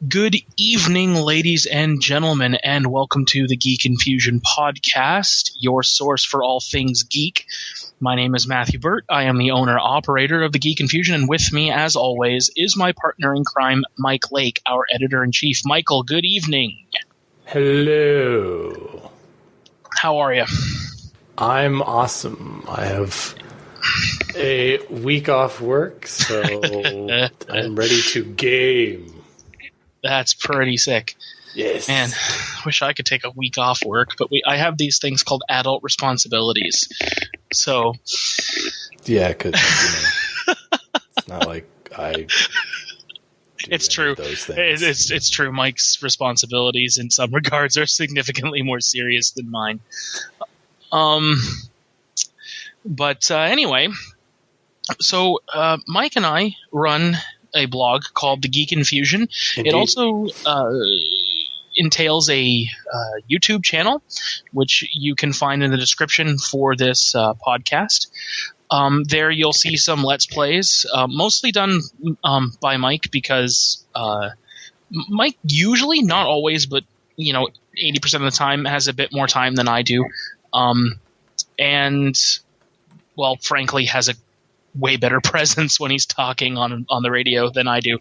Good evening, ladies and gentlemen, and welcome to the Geek Infusion podcast, your source for all things geek. My name is Matthew Burt. I am the owner-operator of the Geek Infusion, and with me, as always, is my partner in crime, Mike Lake, our editor-in-chief. Michael, good evening. Hello. How are you? I'm awesome. I have a week off work, so I'm ready to game. That's pretty sick. Yes. Man, I wish I could take a week off work, but I have these things called adult responsibilities. So, yeah, because it's not like I. It's true. Those things. It's true. Mike's responsibilities in some regards are significantly more serious than mine. But anyway, so Mike and I run a blog called the Geek Infusion. Indeed. It also entails a YouTube channel, which you can find in the description for this podcast. There you'll see some Let's Plays, mostly done by Mike because Mike usually, not always, but 80% of the time has a bit more time than I do. And, well, frankly, has a way better presence when he's talking on the radio than I do.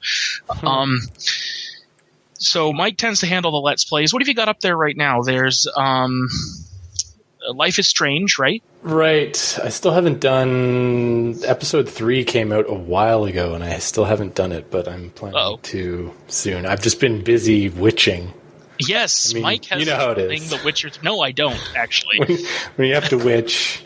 So Mike tends to handle the Let's Plays. What have you got up there right now? There's Life is Strange, right? Right. I still haven't done... Episode 3 came out a while ago, and I still haven't done it, but I'm planning to soon. I've just been busy witching. Yes, Mike has how it is. The Witcher... No, I don't, actually. when you have to witch...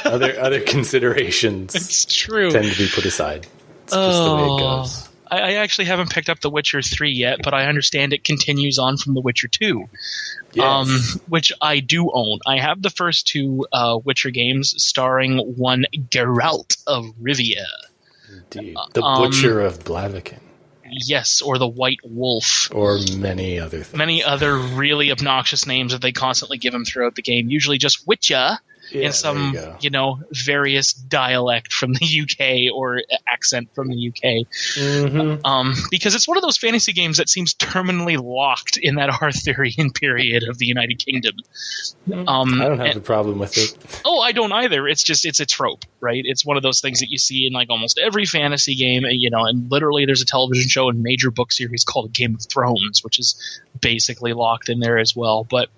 other considerations it's true. tend to be put aside. It's just the way it goes. I actually haven't picked up The Witcher 3 yet, but I understand it continues on from The Witcher 2, yes. Which I do own. I have the first two Witcher games starring one Geralt of Rivia. Indeed. The Butcher of Blaviken. Yes, or the White Wolf. Or many other things. Many other really obnoxious names that they constantly give him throughout the game, usually just Witcher. Yeah, in some, various dialect from the UK or accent from the UK. Mm-hmm. Because it's one of those fantasy games that seems terminally locked in that Arthurian period of the United Kingdom. I don't have a problem with it. Oh, I don't either. It's a trope, right? It's one of those things that you see in like almost every fantasy game, and literally there's a television show and major book series called Game of Thrones, which is basically locked in there as well. But,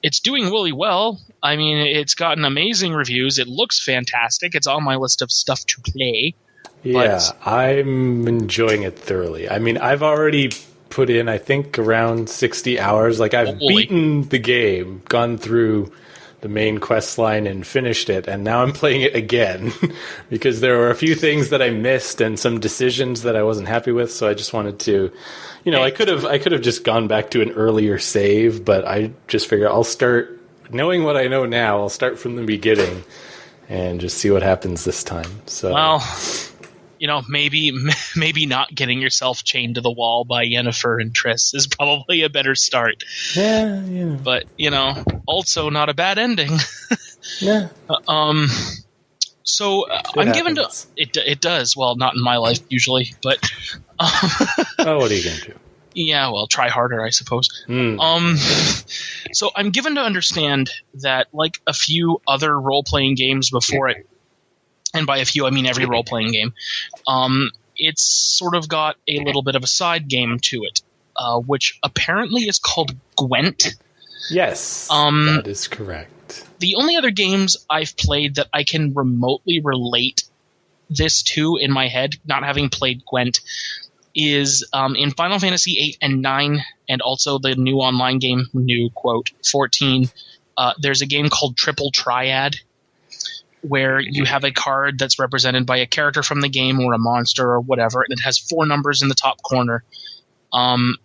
it's doing really well. I mean, it's gotten amazing reviews. It looks fantastic. It's on my list of stuff to play. Yeah, I'm enjoying it thoroughly. I mean, I've already put in, I think, around 60 hours. Like, I've beaten the game, gone through the main quest line and finished it, and now I'm playing it again because there were a few things that I missed and some decisions that I wasn't happy with, so I just wanted to... I could have just gone back to an earlier save, but I just figured I'll start, knowing what I know now, I'll start from the beginning and just see what happens this time. So, well, maybe not getting yourself chained to the wall by Yennefer and Triss is probably a better start. Yeah. But, also not a bad ending. Yeah. So I'm given to it does. Well, not in my life usually, but what are you going to do? Yeah, well, try harder, I suppose. So I'm given to understand that, like a few other role-playing games before it, and by a few I mean every role-playing game, it's sort of got a little bit of a side game to it, which apparently is called Gwent. Yes, that is correct. The only other games I've played that I can remotely relate this to in my head, not having played Gwent, is in Final Fantasy 8 and 9, and also the new online game, new quote, 14. There's a game called Triple Triad, where you have a card that's represented by a character from the game or a monster or whatever, and it has 4 numbers in the top corner. And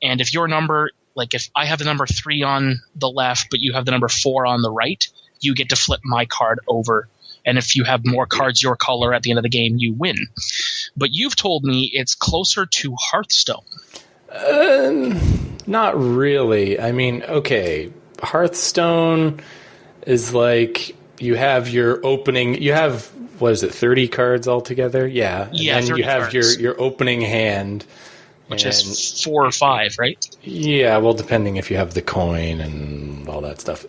if your number... Like, if I have the number 3 on the left, but you have the number 4 on the right, you get to flip my card over. And if you have more cards your color at the end of the game, you win. But you've told me it's closer to Hearthstone. Not really. I mean, okay, Hearthstone is like you have your opening, you have what is it, 30 cards altogether? Yeah. And Yeah, then 30 you have cards. your opening hand. Which is 4 or 5, right? Yeah, well, depending if you have the coin and all that stuff.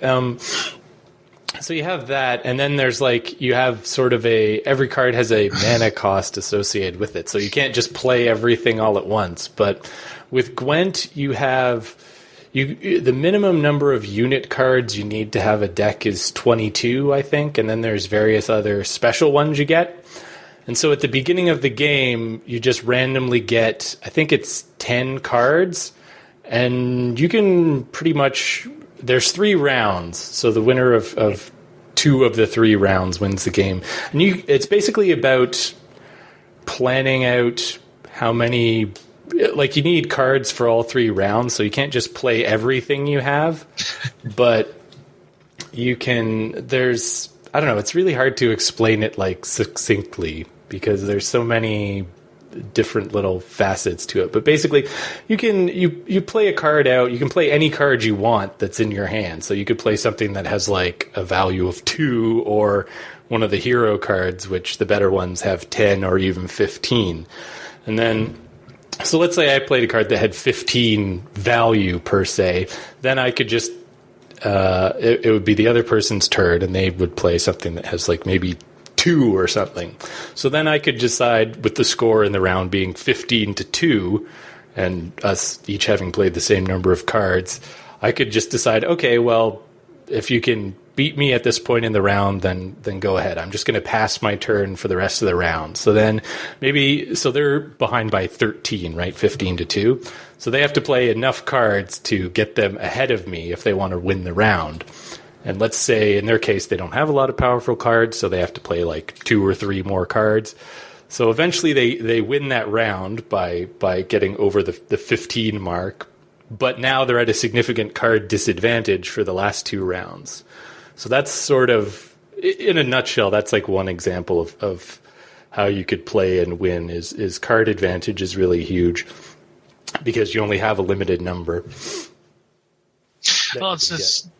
So you have that, and then there's like, you have sort of every card has a mana cost associated with it, so you can't just play everything all at once. But with Gwent, you have, the minimum number of unit cards you need to have a deck is 22, I think, and then there's various other special ones you get. And so at the beginning of the game, you just randomly get, I think it's 10 cards, and you can pretty much, there's 3 rounds, so the winner of 2 of the 3 rounds wins the game. And it's basically about planning out how many, like, you need cards for all 3 rounds, so you can't just play everything you have, but you can, I don't know, it's really hard to explain it, like, succinctly, because there's so many different little facets to it. But basically, you play a card out. You can play any card you want that's in your hand. So you could play something that has like a value of 2, or one of the hero cards, which the better ones have 10 or even 15. And then, so let's say I played a card that had 15 value per se. Then I could just, it would be the other person's turn, and they would play something that has like maybe 2 or something. So then I could decide, with the score in the round being 15-2, and us each having played the same number of cards, I could just decide, okay, well, if you can beat me at this point in the round, then go ahead. I'm just going to pass my turn for the rest of the round. So then so they're behind by 13, right? 15-2. So they have to play enough cards to get them ahead of me if they want to win the round. And let's say, in their case, they don't have a lot of powerful cards, so they have to play like 2 or 3 more cards. So eventually they win that round by getting over the 15 mark, but now they're at a significant card disadvantage for the last 2 rounds. So that's sort of, in a nutshell, that's like one example of how you could play and win, is card advantage is really huge, because you only have a limited number. Well,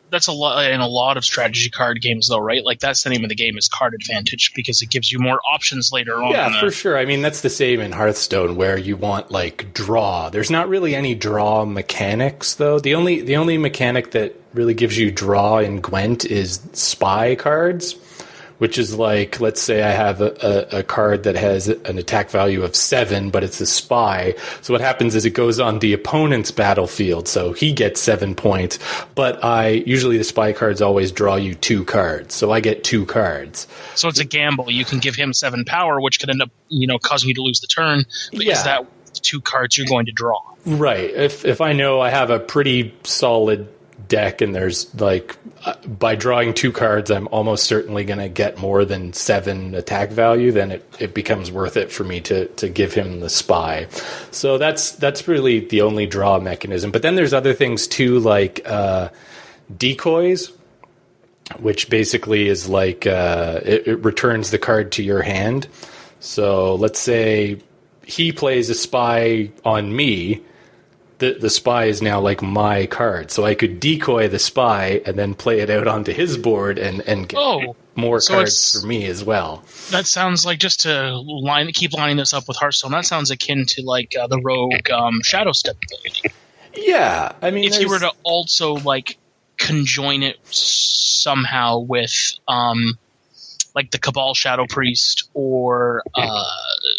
that's a lot in a lot of strategy card games, though, right? Like, that's the name of the game, is card advantage, because it gives you more options later on. Yeah, for sure. I mean, that's the same in Hearthstone, where you want like draw. There's not really any draw mechanics, though. The only mechanic that really gives you draw in Gwent is spy cards, which is like, let's say I have a card that has an attack value of 7, but it's a spy. So what happens is it goes on the opponent's battlefield, so he gets 7 points, but usually the spy cards always draw you 2 cards, so I get 2 cards. So it's a gamble. You can give him 7 power, which could end up, causing you to lose the turn, but is that 2 cards you're going to draw? Right. If I know I have a pretty solid deck, and there's like, by drawing 2 cards, I'm almost certainly going to get more than 7 attack value, then it becomes worth it for me to give him the spy. So that's really the only draw mechanism. But then there's other things too, like decoys, which basically is like, it returns the card to your hand. So let's say he plays a spy on me. The spy is now like my card, so I could decoy the spy and then play it out onto his board and get more cards for me as well. That sounds like, just to keep lining this up with Hearthstone, that sounds akin to like the Rogue Shadow Step ability. Yeah, I mean, if you were to also like conjoin it somehow with like the Cabal Shadow Priest or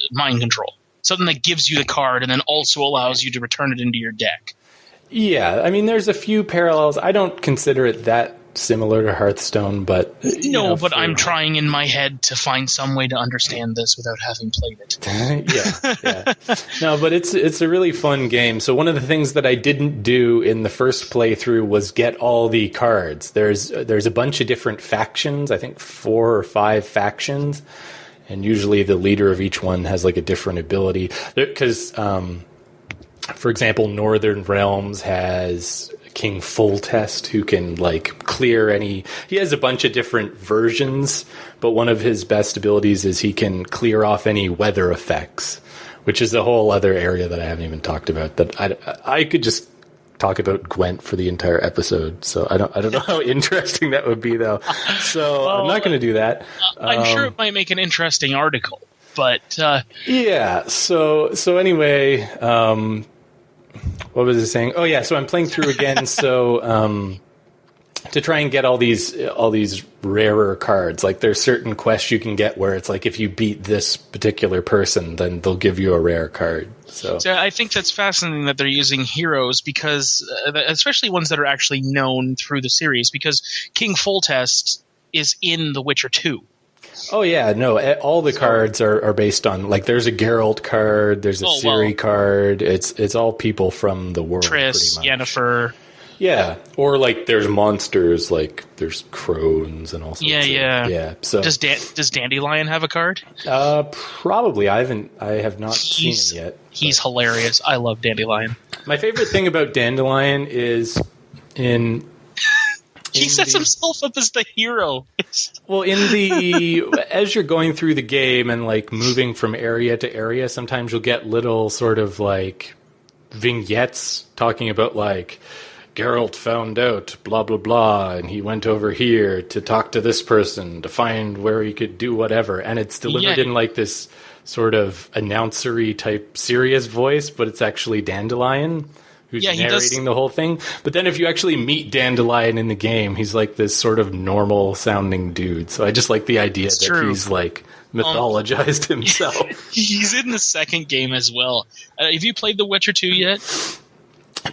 Mind Control. Something that gives you the card and then also allows you to return it into your deck. Yeah, I mean, there's a few parallels. I don't consider it that similar to Hearthstone, but... I'm trying in my head to find some way to understand this without having played it. yeah. No, but it's a really fun game. So one of the things that I didn't do in the first playthrough was get all the cards. There's a bunch of different factions, I think 4 or 5 factions. And usually the leader of each one has like a different ability. Because, for example, Northern Realms has King Foltest, who can like clear any... He has a bunch of different versions, but one of his best abilities is he can clear off any weather effects, which is a whole other area that I haven't even talked about. That I could just talk about Gwent for the entire episode. So I don't know how interesting that would be, though. So well, I'm not going to do that. I'm sure it might make an interesting article, but yeah. So anyway, what was it saying? Oh yeah. So I'm playing through again. So to try and get all these rarer cards, like there's certain quests you can get where it's like if you beat this particular person, then they'll give you a rare card. So I think that's fascinating that they're using heroes, because especially ones that are actually known through the series, because King Foltest is in The Witcher 2. Oh yeah, no, all the cards are based on, like, there's a Geralt card, there's a Ciri card. It's all people from the world. Triss, Yennefer. Yeah, or like there's monsters, like there's crones and all sorts. Yeah. So does Dandelion have a card? Probably. I have not seen him yet. He's hilarious. I love Dandelion. My favorite thing about Dandelion is he sets himself up as the hero. Well, as you're going through the game and like moving from area to area, sometimes you'll get little sort of like vignettes talking about like, Geralt found out, blah, blah, blah, and he went over here to talk to this person to find where he could do whatever. And it's delivered in like this sort of announcery type serious voice, but it's actually Dandelion who's narrating the whole thing. But then if you actually meet Dandelion in the game, he's like this sort of normal sounding dude. So I just like the idea he's like mythologized himself. He's in the second game as well. Have you played The Witcher 2 yet?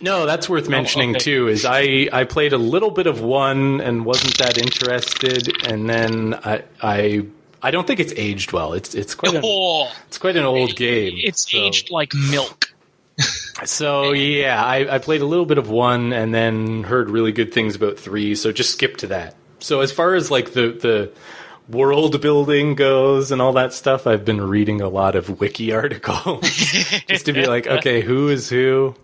No, that's worth mentioning too. Is I played a little bit of one and wasn't that interested, and then I don't think it's aged well. It's quite an old game. It's aged like milk. So yeah, I played a little bit of one and then heard really good things about 3. So just skip to that. So as far as like the world building goes and all that stuff, I've been reading a lot of wiki articles just to be like, okay, who is who.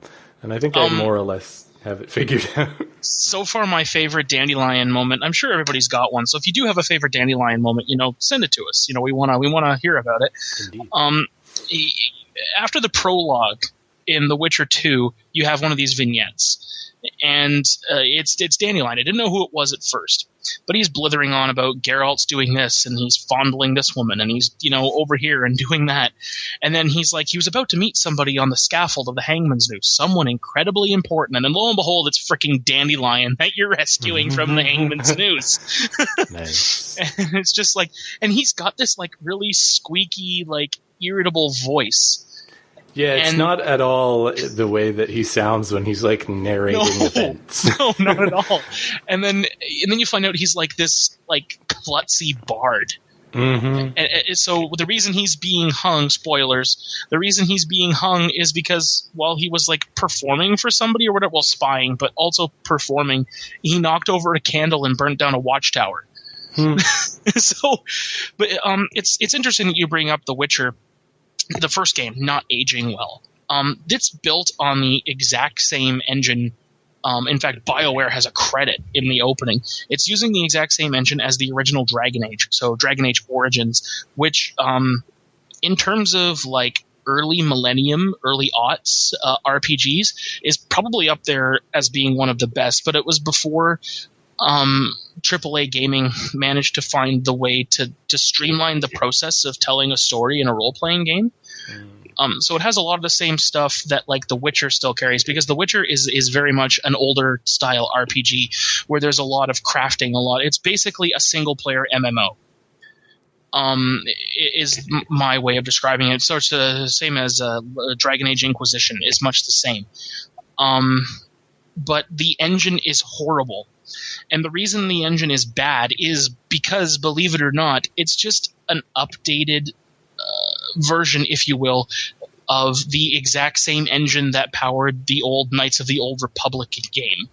And I think I more or less have it figured out. So far, my favorite Dandelion moment, I'm sure everybody's got one. So if you do have a favorite Dandelion moment, send it to us. We want to hear about it. Indeed. After the prologue in The Witcher 2, you have one of these vignettes. And it's Dandelion. I didn't know who it was at first. But he's blithering on about Geralt's doing this, and he's fondling this woman, and he's, over here and doing that. And then he's like, he was about to meet somebody on the scaffold of the Hangman's Noose, someone incredibly important. And then lo and behold, it's freaking Dandelion that you're rescuing from the Hangman's Noose. Nice. And it's just like, and he's got this like really squeaky, like irritable voice. Yeah, it's not at all the way that he sounds when he's like narrating events. No, not at all. And then you find out he's like this like klutzy bard. Mm-hmm. And so the reason he's being hung, spoilers, the reason he's being hung is because while he was like performing for somebody or whatever, well, spying, but also performing, he knocked over a candle and burnt down a watchtower. So, but it's interesting that you bring up The Witcher. The first game, not aging well. It's built on the exact same engine. In fact, BioWare has a credit in the opening. It's using the exact same engine as the original Dragon Age, so Dragon Age Origins, which in terms of like early millennium, early aughts RPGs, is probably up there as being one of the best, but it was before AAA gaming managed to find the way to streamline the process of telling a story in a role-playing game. So it has a lot of the same stuff that like The Witcher still carries, because The Witcher is very much an older style RPG where there's a lot of crafting, it's basically a single-player MMO. Is my way of describing it. So it's the same as Dragon Age Inquisition, is much the same. But the engine is horrible. And the reason the engine is bad is because, believe it or not, it's just an updated version, if you will, of the exact same engine that powered the old Knights of the Old Republic game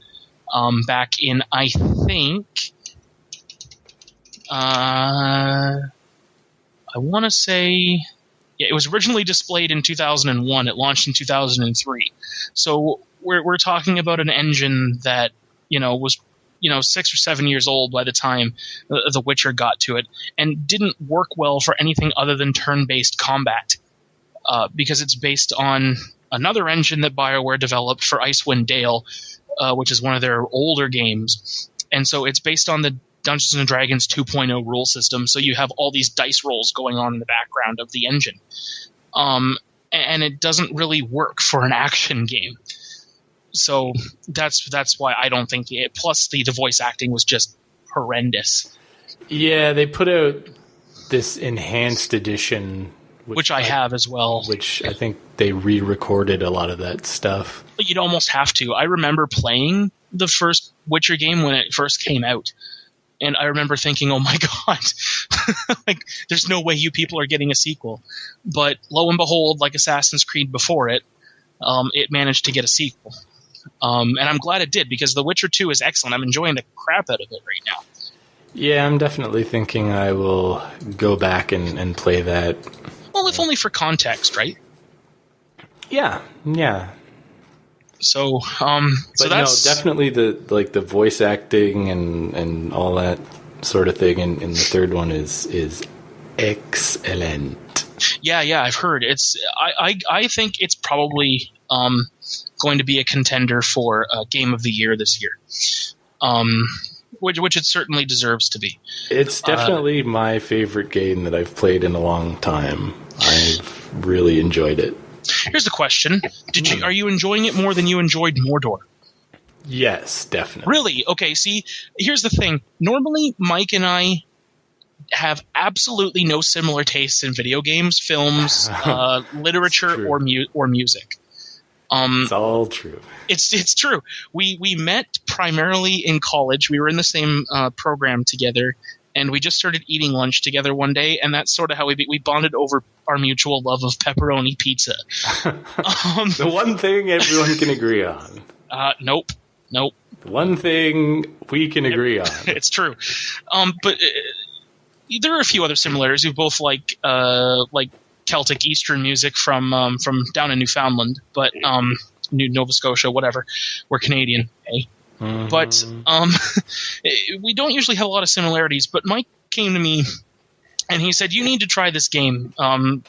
back in, I think, I want to say, it was originally displayed in 2001. It launched in 2003. So we're talking about an engine that was 6 or 7 years old by the time The Witcher got to it, and didn't work well for anything other than turn-based combat, because it's based on another engine that BioWare developed for Icewind Dale, which is one of their older games. And so it's based on the Dungeons & Dragons 2.0 rule system, so you have all these dice rolls going on in the background of the engine. And it doesn't really work for an action game. So that's why I don't think it. Plus, the voice acting was just horrendous. Yeah, they put out this enhanced edition, which I have as well. Which I think they re-recorded a lot of that stuff. But you'd almost have to. I remember playing the first Witcher game when it first came out, and I remember thinking, "Oh my god, like there's no way you people are getting a sequel." But lo and behold, like Assassin's Creed before it, it managed to get a sequel. And I'm glad it did, because The Witcher 2 is excellent. I'm enjoying the crap out of it right now. Yeah, I'm definitely thinking I will go back and play that. Well, if only for context, right? Yeah. So, but that's no, definitely the voice acting and all that sort of thing in the third one is excellent. Yeah, I've heard I think it's probably going to be a contender for Game of the Year this year, which it certainly deserves to be. It's definitely my favorite game that I've played in a long time. I've really enjoyed it. Here's the question: are you enjoying it more than you enjoyed Mordor? Yes, definitely. Really? Okay. See, here's the thing. Normally, Mike and I have absolutely no similar tastes in video games, films, literature, or music. It's all true. It's true. We met primarily in college. We were in the same program together, and we just started eating lunch together one day, and that's sort of how we bonded over our mutual love of pepperoni pizza. The one thing everyone can agree on. Nope. The one thing we can agree on. It's true. But there are a few other similarities. We both like Celtic Eastern music from down in Newfoundland, but New Nova Scotia, whatever. We're Canadian, eh? Mm-hmm. But we don't usually have a lot of similarities. But Mike came to me and he said, "You need to try this game,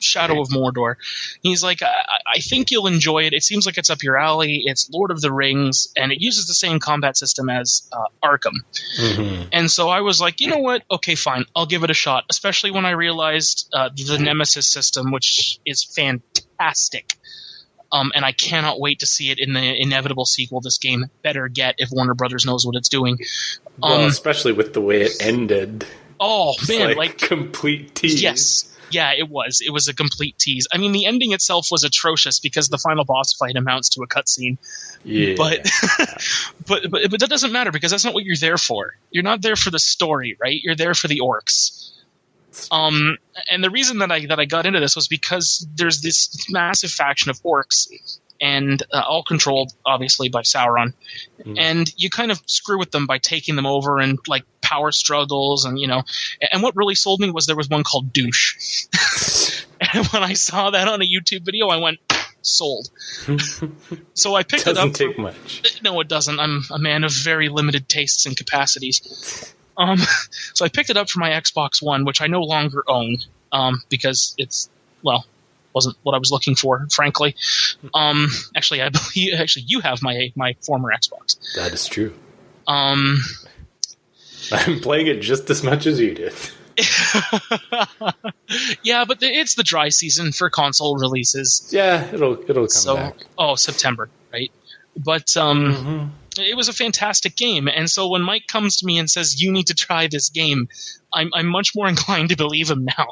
Shadow of Mordor." He's like, I think you'll enjoy it. It seems like it's up your alley. It's Lord of the Rings, and it uses the same combat system as Arkham. Mm-hmm. And so I was like, you know what? Okay, fine. I'll give it a shot, especially when I realized the Nemesis system, which is fantastic. And I cannot wait to see it in the inevitable sequel this game better get, if Warner Brothers knows what it's doing. Well, especially with the way it ended. Oh, man. Like complete tease. Yes. Yeah, it was. It was a complete tease. I mean, the ending itself was atrocious because the final boss fight amounts to a cutscene. Yeah. But that doesn't matter, because that's not what you're there for. You're not there for the story, right? You're there for the orcs. And the reason that I got into this was because there's this massive faction of orcs, and all controlled obviously by Sauron, and you kind of screw with them by taking them over and like power struggles, and and what really sold me was there was one called Douche. And when I saw that on a YouTube video, I went, sold. So I picked it up. Doesn't take much. No, it doesn't. I'm a man of very limited tastes and capacities. So I picked it up for my Xbox One, which I no longer own, because it's, wasn't what I was looking for, frankly. Actually, I believe you have my former Xbox. That is true. I'm playing it just as much as you did. Yeah, but it's the dry season for console releases. Yeah, it'll come back. Oh, September, right? But it was a fantastic game, and so when Mike comes to me and says, "You need to try this game," I'm much more inclined to believe him now.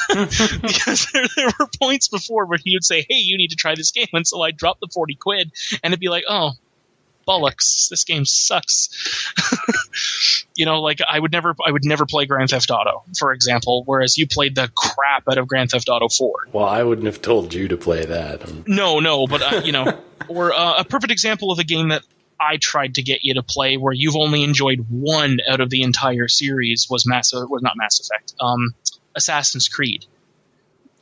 Because there were points before where he would say, "Hey, you need to try this game," and so I'd drop the 40 quid, and it'd be like, "Oh, bollocks, this game sucks." Like I would never play Grand Theft Auto, for example, whereas you played the crap out of Grand Theft Auto 4. Well, I wouldn't have told you to play that. No, but or a perfect example of a game that I tried to get you to play where you've only enjoyed one out of the entire series was not Mass Effect. Assassin's Creed.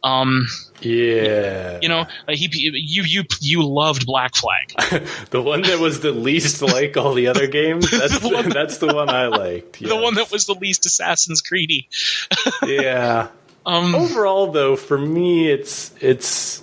Yeah. You loved Black Flag. The one that was the least like all the other games. That's the one I liked. Yes. The one that was the least Assassin's Creedy. Yeah. Overall, though, for me, it's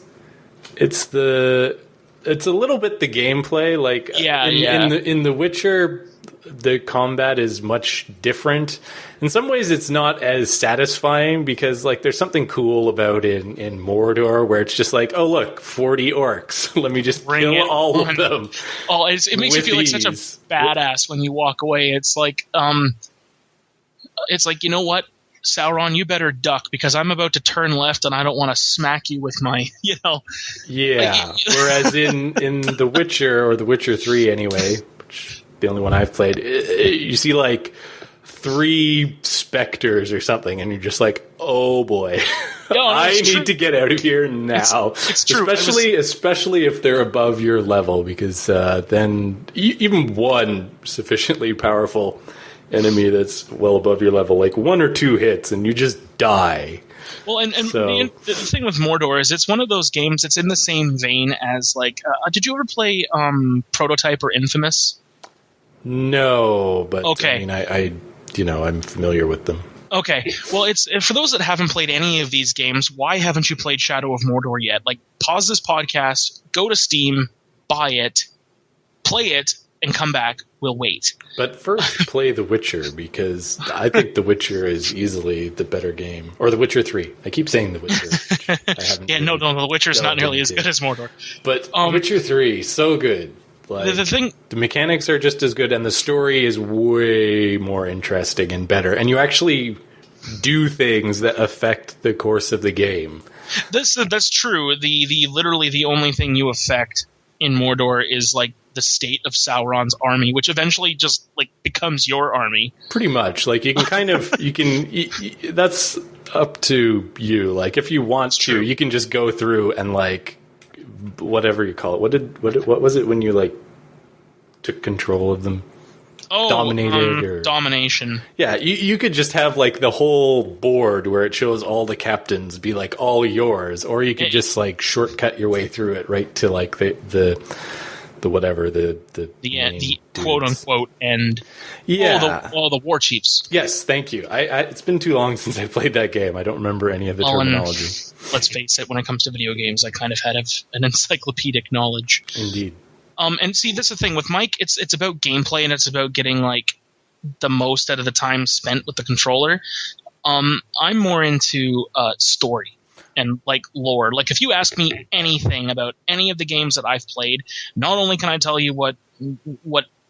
It's a little bit the gameplay. Like in The Witcher, the combat is much different. In some ways, it's not as satisfying because like there's something cool about in Mordor where it's just like, oh look, 40 orcs. Let me just kill all of them. Oh, it makes you feel like such a badass when you walk away. It's like you know what, Sauron, you better duck because I'm about to turn left and I don't want to smack you with my, Yeah. Whereas in The Witcher, or The Witcher 3 anyway, which the only one I've played, you see like 3 specters or something and you're just like, oh boy. I need to get out of here now. It's true. Especially if they're above your level, because then even one sufficiently powerful enemy that's well above your level, like 1 or 2 hits and you just die. Well, and the thing with Mordor is it's one of those games that's in the same vein as like did you ever play Prototype or Infamous? No, but okay. I I'm familiar with them. Okay, well, it's for those that haven't played any of these games, why haven't you played Shadow of Mordor yet? Like, pause this podcast, go to Steam, buy it, play it, and come back. We'll wait. But first, play The Witcher, because I think The Witcher is easily the better game. Or The Witcher 3. I keep saying The Witcher. Which I haven't no, The Witcher's not nearly as good as Mordor. But Witcher 3, so good. Like, the mechanics are just as good, and the story is way more interesting and better. And you actually do things that affect the course of the game. That's true. Literally the only thing you affect in Mordor is like the state of Sauron's army, which eventually just like becomes your army. Pretty much. Like you can kind of that's up to you. Like if you want to, you can just go through and like whatever you call it. What was it when you like took control of them? Dominated or domination. Yeah, you could just have like the whole board where it shows all the captains be like all yours, or you could just like shortcut your way through it right to like the whatever the quote unquote end. Yeah, all the war chiefs. Yes, thank you. It's been too long since I played that game. I don't remember any of the terminology. Let's face it, when it comes to video games, I kind of had an encyclopedic knowledge. Indeed. And see, that's the thing with Mike. It's about gameplay and it's about getting like the most out of the time spent with the controller. I'm more into story and like lore. Like if you ask me anything about any of the games that I've played, not only can I tell you what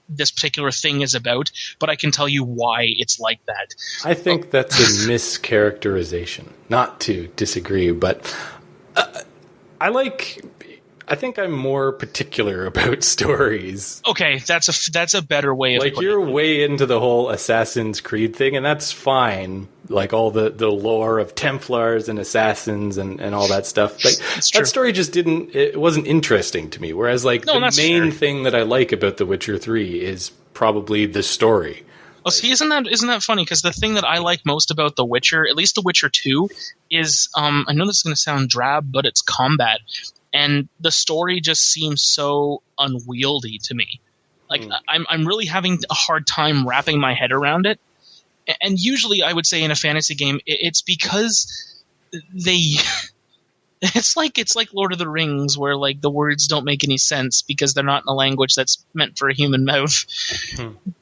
this particular thing is about, but I can tell you why it's like that. I think that's a mischaracterization. Not to disagree, but I think I'm more particular about stories. Okay, that's a better way of like putting you're it. way into the whole Assassin's Creed thing, and that's fine. Like all the lore of Templars and Assassins and all that stuff. Like that story just it wasn't interesting to me. Whereas like the main thing that I like about The Witcher 3 is probably the story. Well, see, isn't that funny? Because the thing that I like most about The Witcher, at least The Witcher 2, is I know this is going to sound drab, but it's combat. And the story just seems so unwieldy to me. Like I'm really having a hard time wrapping my head around it. And usually, I would say in a fantasy game, it's because it's like Lord of the Rings, where like the words don't make any sense because they're not in a language that's meant for a human mouth.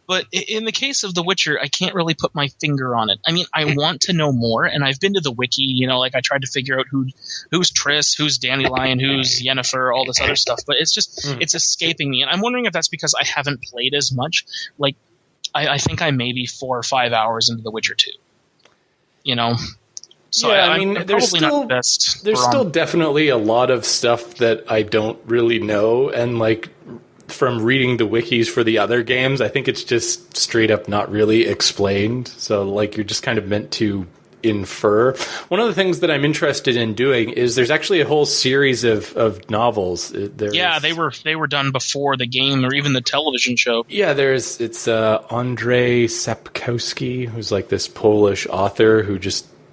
But in the case of The Witcher, I can't really put my finger on it. I mean, I want to know more, and I've been to the wiki, like I tried to figure out who's Triss, who's Dandelion, who's Yennefer, all this other stuff, but it's just it's escaping me. And I'm wondering if that's because I haven't played as much. Like, I think I'm maybe 4 or 5 hours into The Witcher 2. So yeah, I mean, there's still definitely a lot of stuff that I don't really know, and like from reading the wikis for the other games, I think it's just straight up not really explained. So like you're just kind of meant to infer. One of the things that I'm interested in doing is there's actually a whole series of novels. They were done before the game or even the television show. Yeah, it's Andrzej Sapkowski, who's like this Polish author who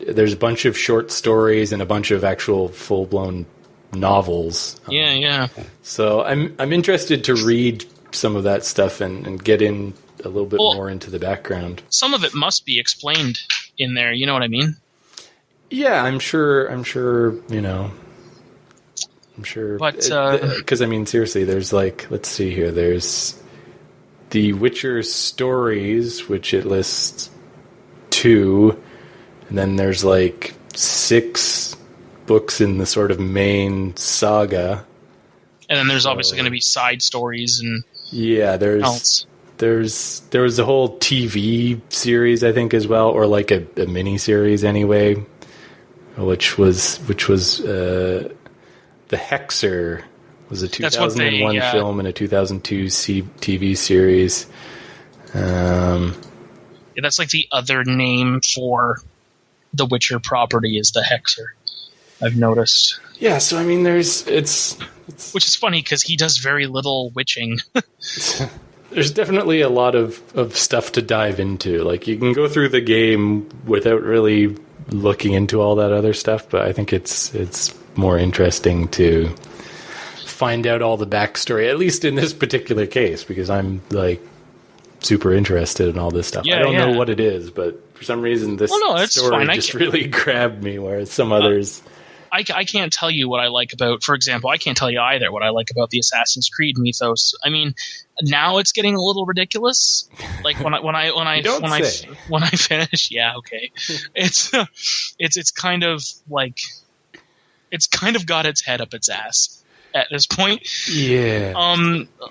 there's a bunch of short stories and a bunch of actual full-blown novels. Yeah. So I'm interested to read some of that stuff and get in a little bit more into the background. Some of it must be explained in there, you know what I mean? Yeah, I'm sure, I'm sure. But because I mean, seriously, there's like, let's see here. There's The Witcher Stories, which it lists 2, and then there's like 6 books in the sort of main saga. And then there's obviously going to be side stories and there was a whole TV series, I think, as well, or like a mini series anyway, which was The Hexer was a 2001 film and a 2002 TV series. That's like the other name for the Witcher property is the Hexer, I've noticed. Yeah, so I mean, it's which is funny because he does very little witching. There's definitely a lot of stuff to dive into. Like, you can go through the game without really looking into all that other stuff, but I think it's more interesting to find out all the backstory, at least in this particular case, because I'm like super interested in all this stuff. I don't know what it is, but for some reason this story just really grabbed me, whereas some others... I can't tell you what I like about, for example, I can't tell you either what I like about the Assassin's Creed mythos. I mean, now it's getting a little ridiculous. Like when I finish, yeah, okay. It's kind of like, it's kind of got its head up its ass at this point. Yeah.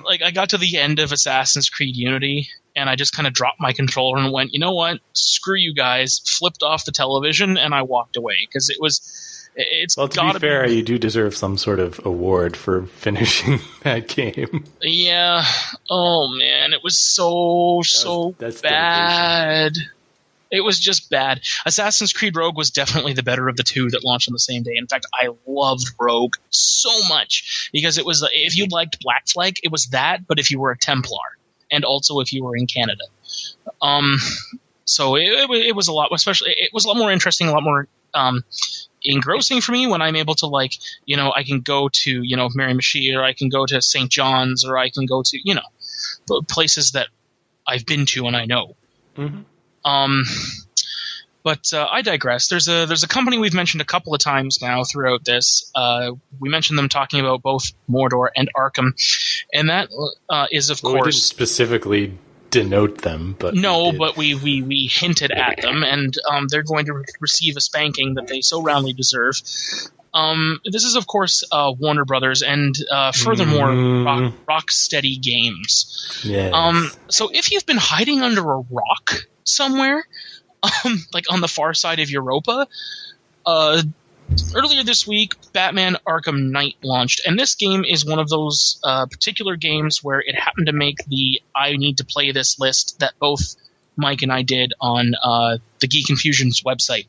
Like I got to the end of Assassin's Creed Unity and I just kind of dropped my controller and went, you know what? Screw you guys. Flipped off the television and I walked away because well, to be fair, you do deserve some sort of award for finishing that game. Yeah. Oh man, it was so bad. Dedication. It was just bad. Assassin's Creed Rogue was definitely the better of the two that launched on the same day. In fact, I loved Rogue so much because it was, if you liked Black Flag, it was that, but if you were a Templar, and also if you were in Canada. So it was a lot, especially it was a lot more interesting, a lot more engrossing for me when I'm able to, like, you know, I can go to, you know, Miramichi, or I can go to St. John's, or I can go to, you know, places that I've been to and I know. Mm-hmm. But I digress. There's a company we've mentioned a couple of times now throughout this. We mentioned them talking about both Mordor and Arkham, and that is, of course... We didn't specifically denote them, but... No, but we hinted at them, and they're going to receive a spanking that they so roundly deserve. This is, of course, Warner Brothers, and furthermore, Rocksteady Games. Yes. So if you've been hiding under a rock somewhere... like on the far side of Europa. Earlier this week, Batman Arkham Knight launched, and this game is one of those particular games where it happened to make the I need to play this list that both Mike and I did on the Geek Infusion's website.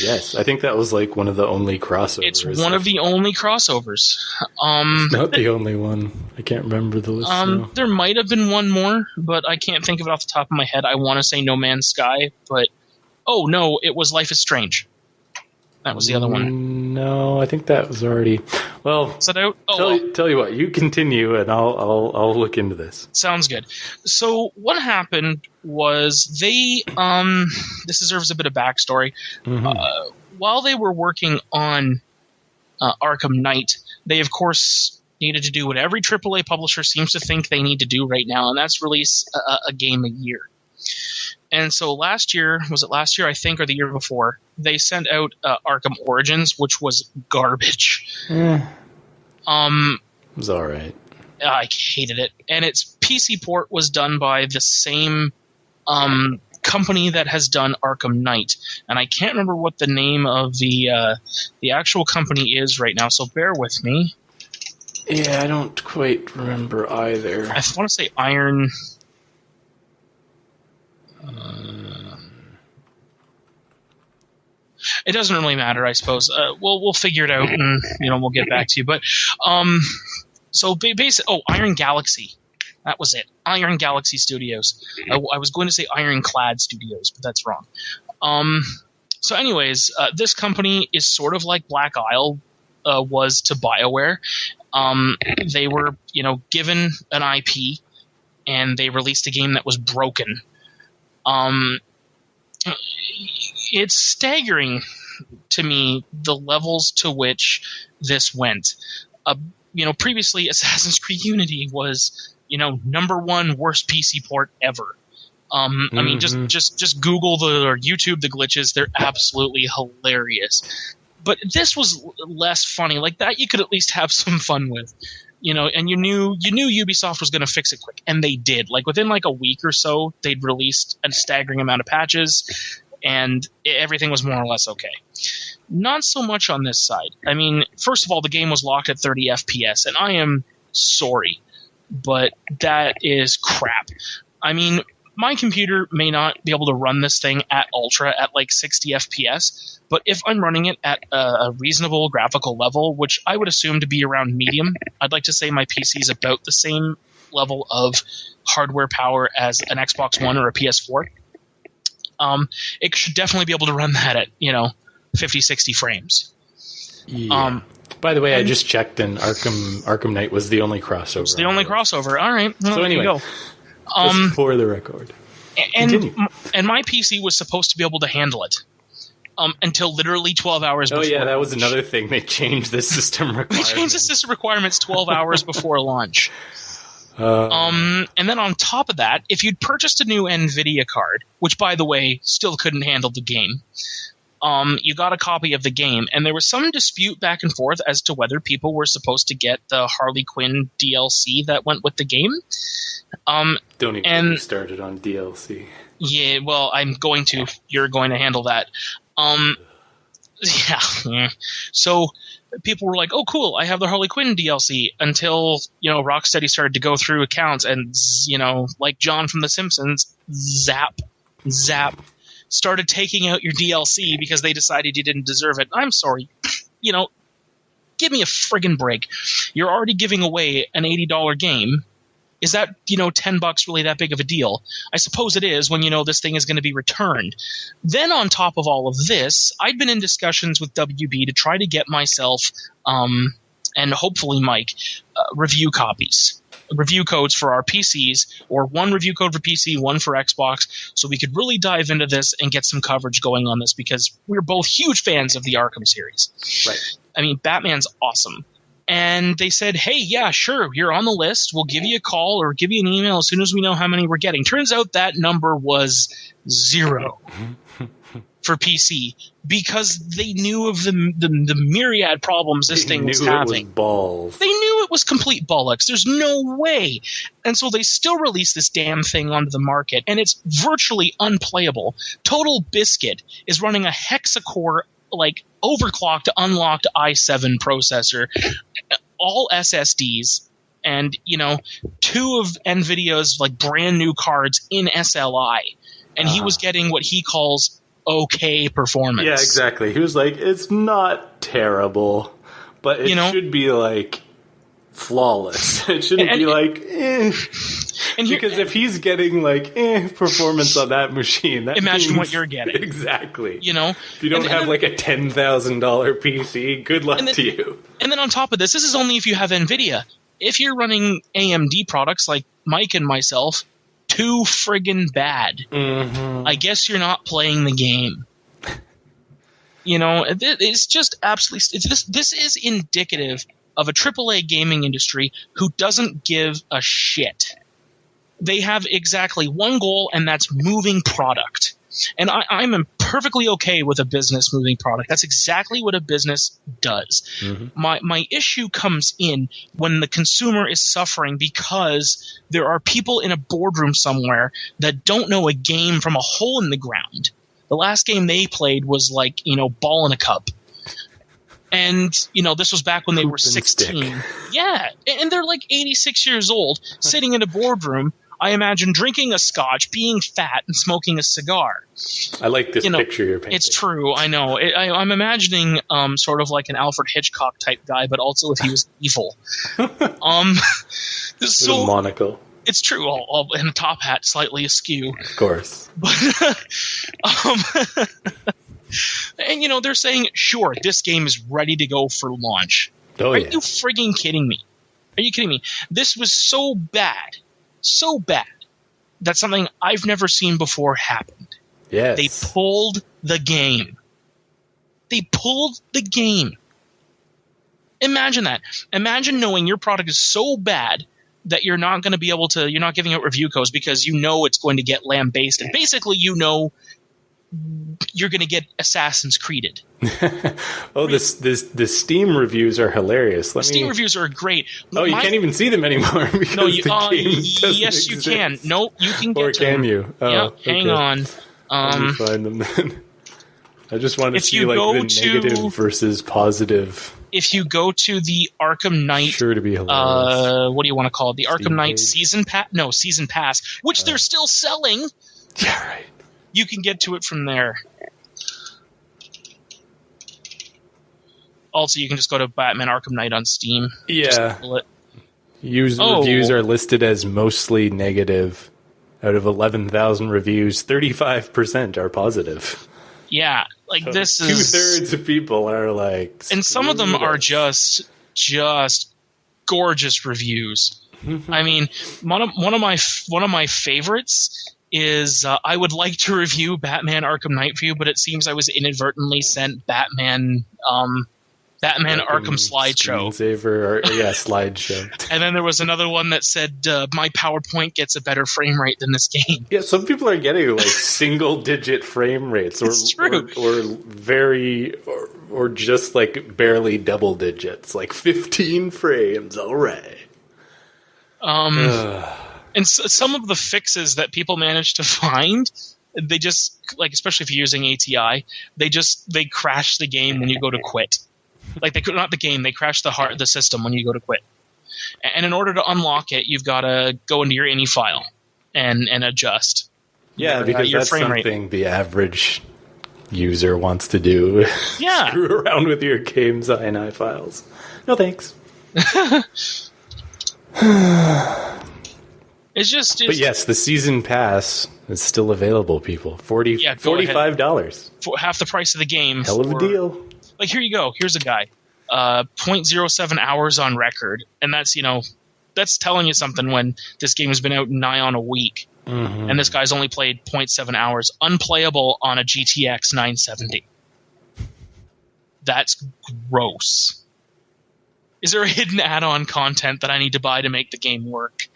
Yes, I think that was like one of the only crossovers. It's one of the only crossovers. It's not the only one. I can't remember the list. There might have been one more, but I can't think of it off the top of my head. I want to say No Man's Sky, but... Oh, no, it was Life is Strange. That was the other one. No, I think that was already... Well, is that out? Oh, tell you what, you continue, and I'll look into this. Sounds good. So what happened was they... this deserves a bit of backstory. Mm-hmm. While they were working on Arkham Knight, they, of course, needed to do what every AAA publisher seems to think they need to do right now, and that's release a game a year. And so last year, was it last year, I think, or the year before, they sent out Arkham Origins, which was garbage. It was all right. I hated it. And its PC port was done by the same company that has done Arkham Knight. And I can't remember what the name of the actual company is right now, so bear with me. Yeah, I don't quite remember either. I want to say Iron... it doesn't really matter, I suppose. We'll figure it out, and we'll get back to you. But so basically, Iron Galaxy, that was it. Iron Galaxy Studios. I was going to say Ironclad Studios, but that's wrong. So, anyways, this company is sort of like Black Isle was to BioWare. They were, given an IP, and they released a game that was broken. It's staggering to me the levels to which this went. Previously Assassin's Creed Unity was, #1 worst PC port ever. I mean, just Google or YouTube the glitches. They're absolutely hilarious. But this was less funny. Like that, you could at least have some fun with, and you knew Ubisoft was going to fix it quick, and they did. Like within like a week or so, they'd released a staggering amount of patches, and everything was more or less okay. Not so much on this side. I mean, first of all, the game was locked at 30 FPS, and I am sorry, but that is crap. I mean, my computer may not be able to run this thing at ultra at like 60 FPS, but if I'm running it at a reasonable graphical level, which I would assume to be around medium, I'd like to say my PC is about the same level of hardware power as an Xbox One or a PS4. It should definitely be able to run that at, 50, 60 frames. Yeah. By the way, I just checked, and Arkham Knight was the only crossover. It's the only crossover. All right. Well, so anyway, there you go. Just for the record. And my PC was supposed to be able to handle it until literally 12 hours before. Oh, yeah, that launch. was another thing. They changed the system requirements. They changed the system requirements 12 hours before launch. And then on top of that, if you'd purchased a new NVIDIA card, which, by the way, still couldn't handle the game, you got a copy of the game, and there was some dispute back and forth as to whether people were supposed to get the Harley Quinn DLC that went with the game. Don't even get me started on DLC. Yeah, well, I'm going to. You're going to handle that. Yeah. So people were like, "Oh, cool! I have the Harley Quinn DLC." Until Rocksteady started to go through accounts, and like John from The Simpsons, zap, started taking out your DLC because they decided you didn't deserve it. I'm sorry, give me a friggin' break. You're already giving away an $80 game. Is that, $10 really that big of a deal? I suppose it is when this thing is going to be returned. Then on top of all of this, I'd been in discussions with WB to try to get myself, and hopefully Mike, review copies. Review codes for our PCs, or one review code for PC, one for Xbox, so we could really dive into this and get some coverage going on this, because we're both huge fans of the Arkham series. Right. I mean, Batman's awesome. And they said, hey, yeah, sure, you're on the list. We'll give you a call or give you an email as soon as we know how many we're getting. Turns out that number was 0 for PC, because they knew of the myriad problems this thing was having. It was balls. They knew it was complete bollocks. There's no way. And so they still released this damn thing onto the market, and it's virtually unplayable. Total Biscuit is running a hexa-core, like, overclocked, unlocked i7 processor, all SSDs, and, 2 of NVIDIA's, like, brand new cards in SLI. And he was getting what he calls okay performance. Yeah, exactly. He was like, it's not terrible, but it should be like flawless. It shouldn't be like, because if he's getting like performance on that machine, that imagine means, what you're getting. Exactly. If you don't have like a $10,000 PC, good luck to you. And then on top of this is only if you have NVIDIA. If you're running AMD products like Mike and myself, too friggin' bad. Mm-hmm. I guess you're not playing the game. It's just absolutely. This is indicative of a AAA gaming industry who doesn't give a shit. They have exactly one goal, and that's moving product. And I'm perfectly okay with a business moving product. That's exactly what a business does. Mm-hmm. My issue comes in when the consumer is suffering because there are people in a boardroom somewhere that don't know a game from a hole in the ground. The last game they played was like, ball in a cup. And, this was back when they were 16. Stick. Yeah. And they're like 86 years old, sitting in a boardroom, I imagine drinking a scotch, being fat, and smoking a cigar. I like this picture you're painting. It's true, I know. I'm imagining sort of like an Alfred Hitchcock type guy, but also if he was evil. With a monocle. It's true, and a top hat slightly askew. Of course. But, and they're saying, sure, this game is ready to go for launch. Are you frigging kidding me? Are you kidding me? This was so bad that something I've never seen before happened. Yes. They pulled the game. Imagine that. Imagine knowing your product is so bad that you're not going to be able to. You're not giving out review codes because you know it's going to get lambasted. Basically, you know you're going to get Assassin's Creeded. Oh, the Steam reviews are hilarious. Steam reviews are great. You can't even see them anymore because the game doesn't yes, exist. you can. No, you can get or to can them. you? Oh, yeah, okay. hang on. Let me find them then. I just want to see like the negative versus positive. If you go to the Arkham Knight, sure to be hilarious. What do you want to call it? The Steam Arkham Knight page? Season Pass, which they're still selling. Yeah, right. You can get to it from there. Also, you can just go to Batman Arkham Knight on Steam. Yeah. Reviews are listed as mostly negative. Out of 11,000 reviews, 35% are positive. Yeah, like So this is 2/3 of people are like, and some of them "Screw are this." just gorgeous reviews. I mean, one of my favorites is I would like to review Batman Arkham Knight for you, but it seems I was inadvertently sent Batman Arkham slideshow. Slideshow. And then there was another one that said my PowerPoint gets a better frame rate than this game. Yeah, some people are getting like single-digit frame rates, or or just like barely double digits, like 15 frames. All right. And some of the fixes that people manage to find, they just like, especially if you're using ATI, they crash the game when you go to quit. Like they crash the system when you go to quit. And in order to unlock it, you've got to go into your INI file and adjust. Yeah, because that's something the average user wants to do. Yeah. Screw around with your game's INI files. No thanks. But yes, the season pass is still available, people. $45. For half the price of the game. Hell of a deal. Like, here you go. Here's a guy. 0.07 hours on record. And that's telling you something when this game has been out nigh on a week. Mm-hmm. And this guy's only played 0.7 hours. Unplayable on a GTX 970. That's gross. Is there a hidden add-on content that I need to buy to make the game work?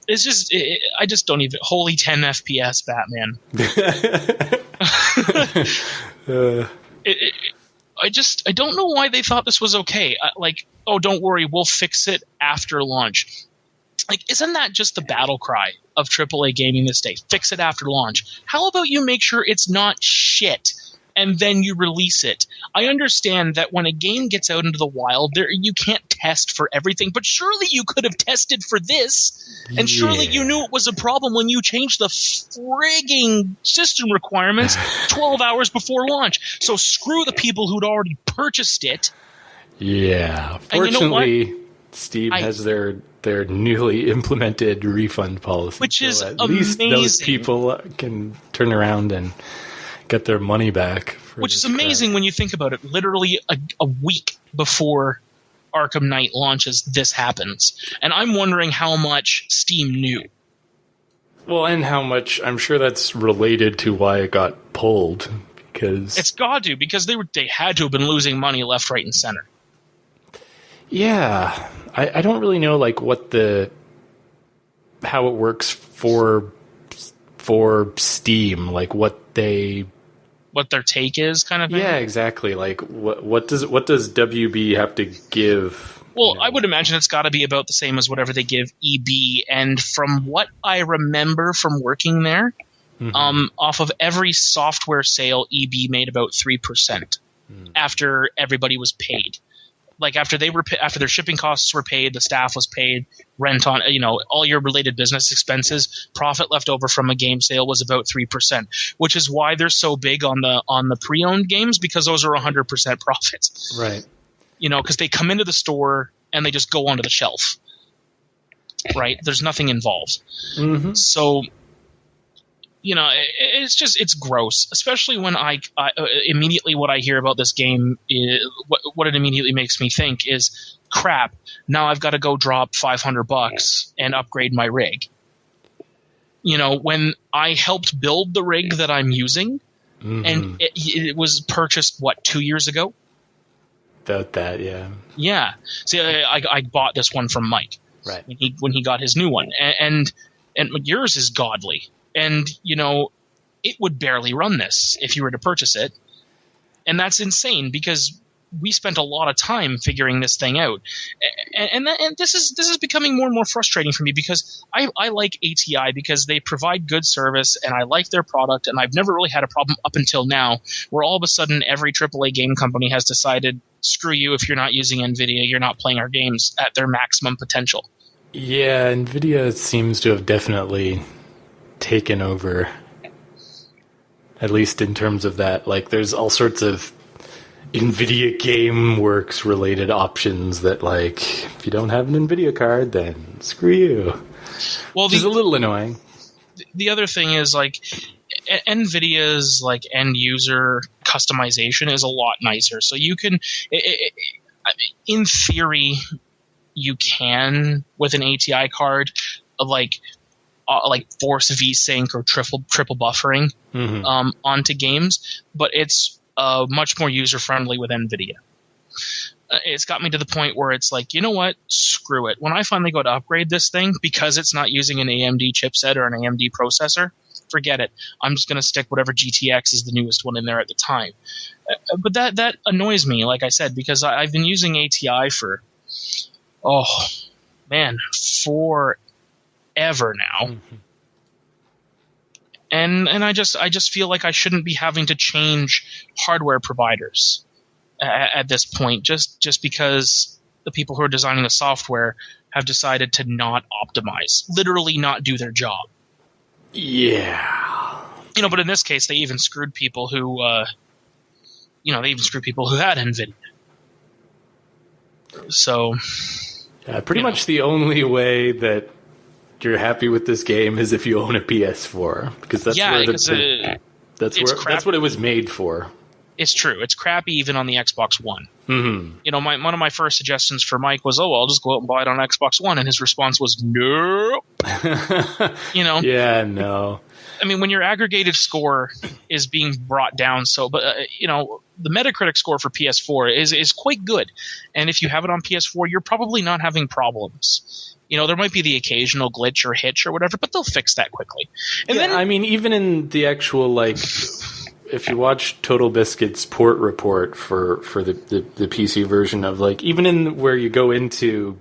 It's just, I just don't even. Holy 10 FPS, Batman. I don't know why they thought this was okay. Don't worry, we'll fix it after launch. Like, isn't that just the battle cry of AAA gaming this day? Fix it after launch. How about you make sure it's not shit, and then you release it? I understand that when a game gets out into the wild, you can't test for everything, but surely you could have tested for this, and surely you knew it was a problem when you changed the frigging system requirements 12 hours before launch. So screw the people who'd already purchased it. Yeah. Fortunately, Steam has their newly implemented refund policy. Which is at amazing. least those people can turn around and get their money back. Which is amazing when you think about it. Literally a week before Arkham Knight launches, this happens. And I'm wondering how much Steam knew. Well, and how much, I'm sure that's related to why it got pulled. Because it's got to, because they had to have been losing money left, right, and center. Yeah. I don't really know like how it works for Steam, like what their take is, kind of thing. Yeah, exactly. Like what does WB have to give? Well, I would imagine it's got to be about the same as whatever they give EB. And from what I remember from working there, off of every software sale, EB made about 3% after everybody was paid. Like after their shipping costs were paid, the staff was paid, rent on, all your related business expenses, profit left over from a game sale was about 3%, which is why they're so big on the pre-owned games, because those are 100% profits. Right. Because they come into the store and they just go onto the shelf. Right? There's nothing involved. Mm-hmm. So, it's gross, especially when I immediately what I hear about this game is what it immediately makes me think is, crap, now I've got to go drop $500 and upgrade my rig. When I helped build the rig that I'm using, and it was purchased 2 years ago, about that, yeah. Yeah. See, I bought this one from Mike. Right. When he got his new one. And yours is godly. And, it would barely run this if you were to purchase it. And that's insane because we spent a lot of time figuring this thing out. And this is becoming more and more frustrating for me because I like ATI because they provide good service and I like their product, and I've never really had a problem up until now where all of a sudden every AAA game company has decided, screw you, if you're not using NVIDIA, you're not playing our games at their maximum potential. Yeah, NVIDIA seems to have definitely taken over, at least in terms of that. Like, there's all sorts of NVIDIA GameWorks related options that, like, if you don't have an NVIDIA card, then screw you. Well, which is a little annoying. The other thing is, like, NVIDIA's like end user customization is a lot nicer. So you can, in theory, you can with an ATI card, like force VSync or triple buffering onto games, but it's much more user-friendly with NVIDIA. It's got me to the point where it's like, you know what? Screw it. When I finally go to upgrade this thing, because it's not using an AMD chipset or an AMD processor, forget it. I'm just going to stick whatever GTX is the newest one in there at the time. But that annoys me, like I said, because I've been using ATI for, forever now. Mm-hmm. And I just feel like I shouldn't be having to change hardware providers at this point, just because the people who are designing the software have decided to not optimize, literally not do their job. Yeah. But in this case, they even screwed people who, had NVIDIA. So, yeah, pretty much the only way that you're happy with this game is if you own a PS4, because that's what it was made for. It's true. It's crappy even on the Xbox One. Mm-hmm. One of my first suggestions for Mike was, I'll just go out and buy it on Xbox One, and his response was, no. Yeah, no. I mean, when your aggregated score is being brought down, the Metacritic score for PS4 is quite good, and if you have it on PS4, you're probably not having problems. There might be the occasional glitch or hitch or whatever, but they'll fix that quickly. And then, I mean, even in the actual, like, if you watch Total Biscuit's port report for the PC version of, like, even in where you go into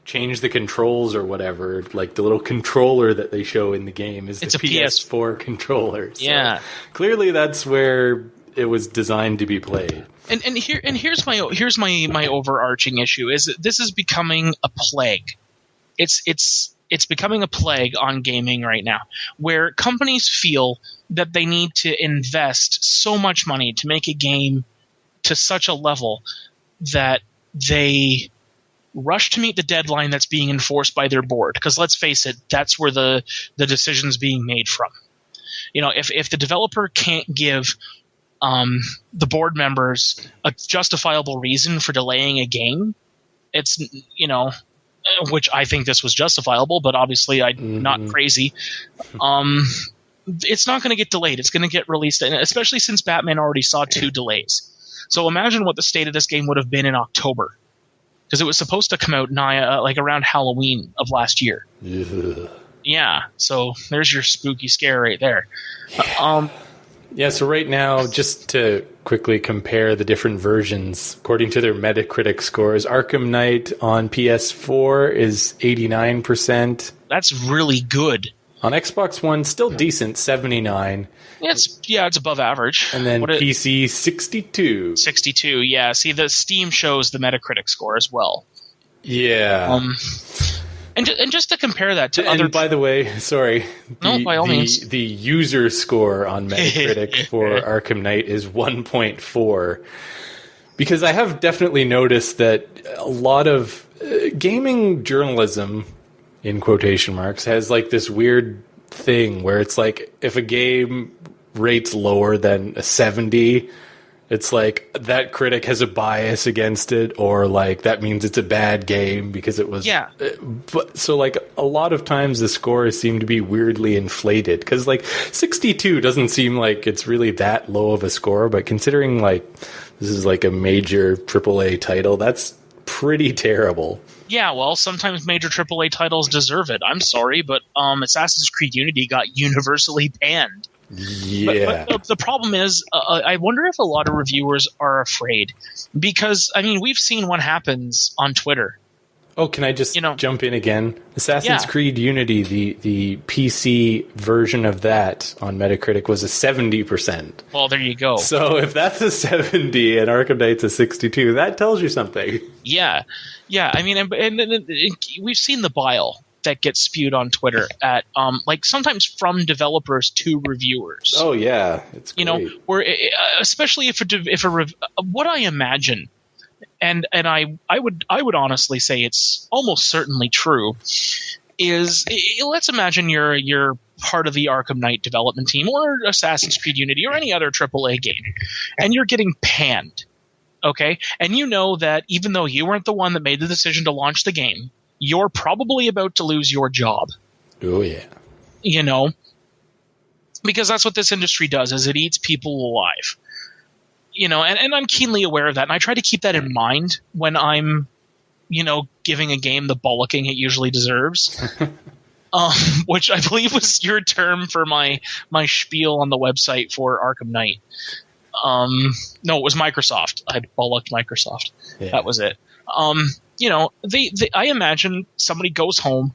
change the controls or whatever, like the little controller that they show in the game is the PS4 controller. So yeah. Clearly that's where it was designed to be played. And here's my overarching issue is that this is becoming a plague. It's becoming a plague on gaming right now, where companies feel that they need to invest so much money to make a game to such a level that they rush to meet the deadline that's being enforced by their board. Because let's face it, that's where the decision's being made from. If the developer can't give the board members a justifiable reason for delaying a game, it's, which I think this was justifiable, but obviously I'm not crazy. It's not going to get delayed. It's going to get released, and especially since Batman already saw 2 delays. So imagine what the state of this game would have been in October, because it was supposed to come out around Halloween of last year. Yeah, so there's your spooky scare right there. Yeah, so right now, just to quickly compare the different versions, according to their Metacritic scores, Arkham Knight on PS4 is 89%. That's really good. On Xbox One, still decent, 79. It's above average. And then PC, 62. 62, yeah. See, the Steam shows the Metacritic score as well. Yeah. And just to compare that to other... And by the way, sorry. By all means. The user score on Metacritic for Arkham Knight is 1.4. Because I have definitely noticed that a lot of gaming journalism, in quotation marks, has like this weird thing where it's like if a game rates lower than a 70... It's like that critic has a bias against it, or like that means it's a bad game because it was. Yeah. But so like a lot of times the scores seem to be weirdly inflated because like 62 doesn't seem like it's really that low of a score, but considering like This is like a major AAA title. That's pretty terrible. Yeah, well, sometimes major AAA titles deserve it. I'm sorry, but Assassin's Creed Unity got universally panned. Yeah. But the problem is, I wonder if a lot of reviewers are afraid. Because, I mean, we've seen what happens on Twitter. Oh, can I just jump in again? Assassin's Creed Unity, the PC version of that on Metacritic was a 70%. Well, there you go. So if that's a 70 and Arkham Knight's a 62, that tells you something. Yeah. I mean, and we've seen the bile that gets spewed on Twitter at like sometimes from developers to reviewers. Oh yeah, it's great. You know, where especially if what I imagine. And I would honestly say it's almost certainly true. Is let's imagine you're part of the Arkham Knight development team or Assassin's Creed Unity or any other AAA game, and you're getting panned, okay? And you know that even though you weren't the one that made the decision to launch the game, you're probably about to lose your job. Oh yeah, you know, because that's what this industry does: is it eats people alive. You know, and I'm keenly aware of that, and I try to keep that in mind when I'm, giving a game the bollocking it usually deserves, which I believe was your term for my spiel on the website for Arkham Knight. No, it was Microsoft. I bollocked Microsoft. Yeah. That was it. I imagine somebody goes home,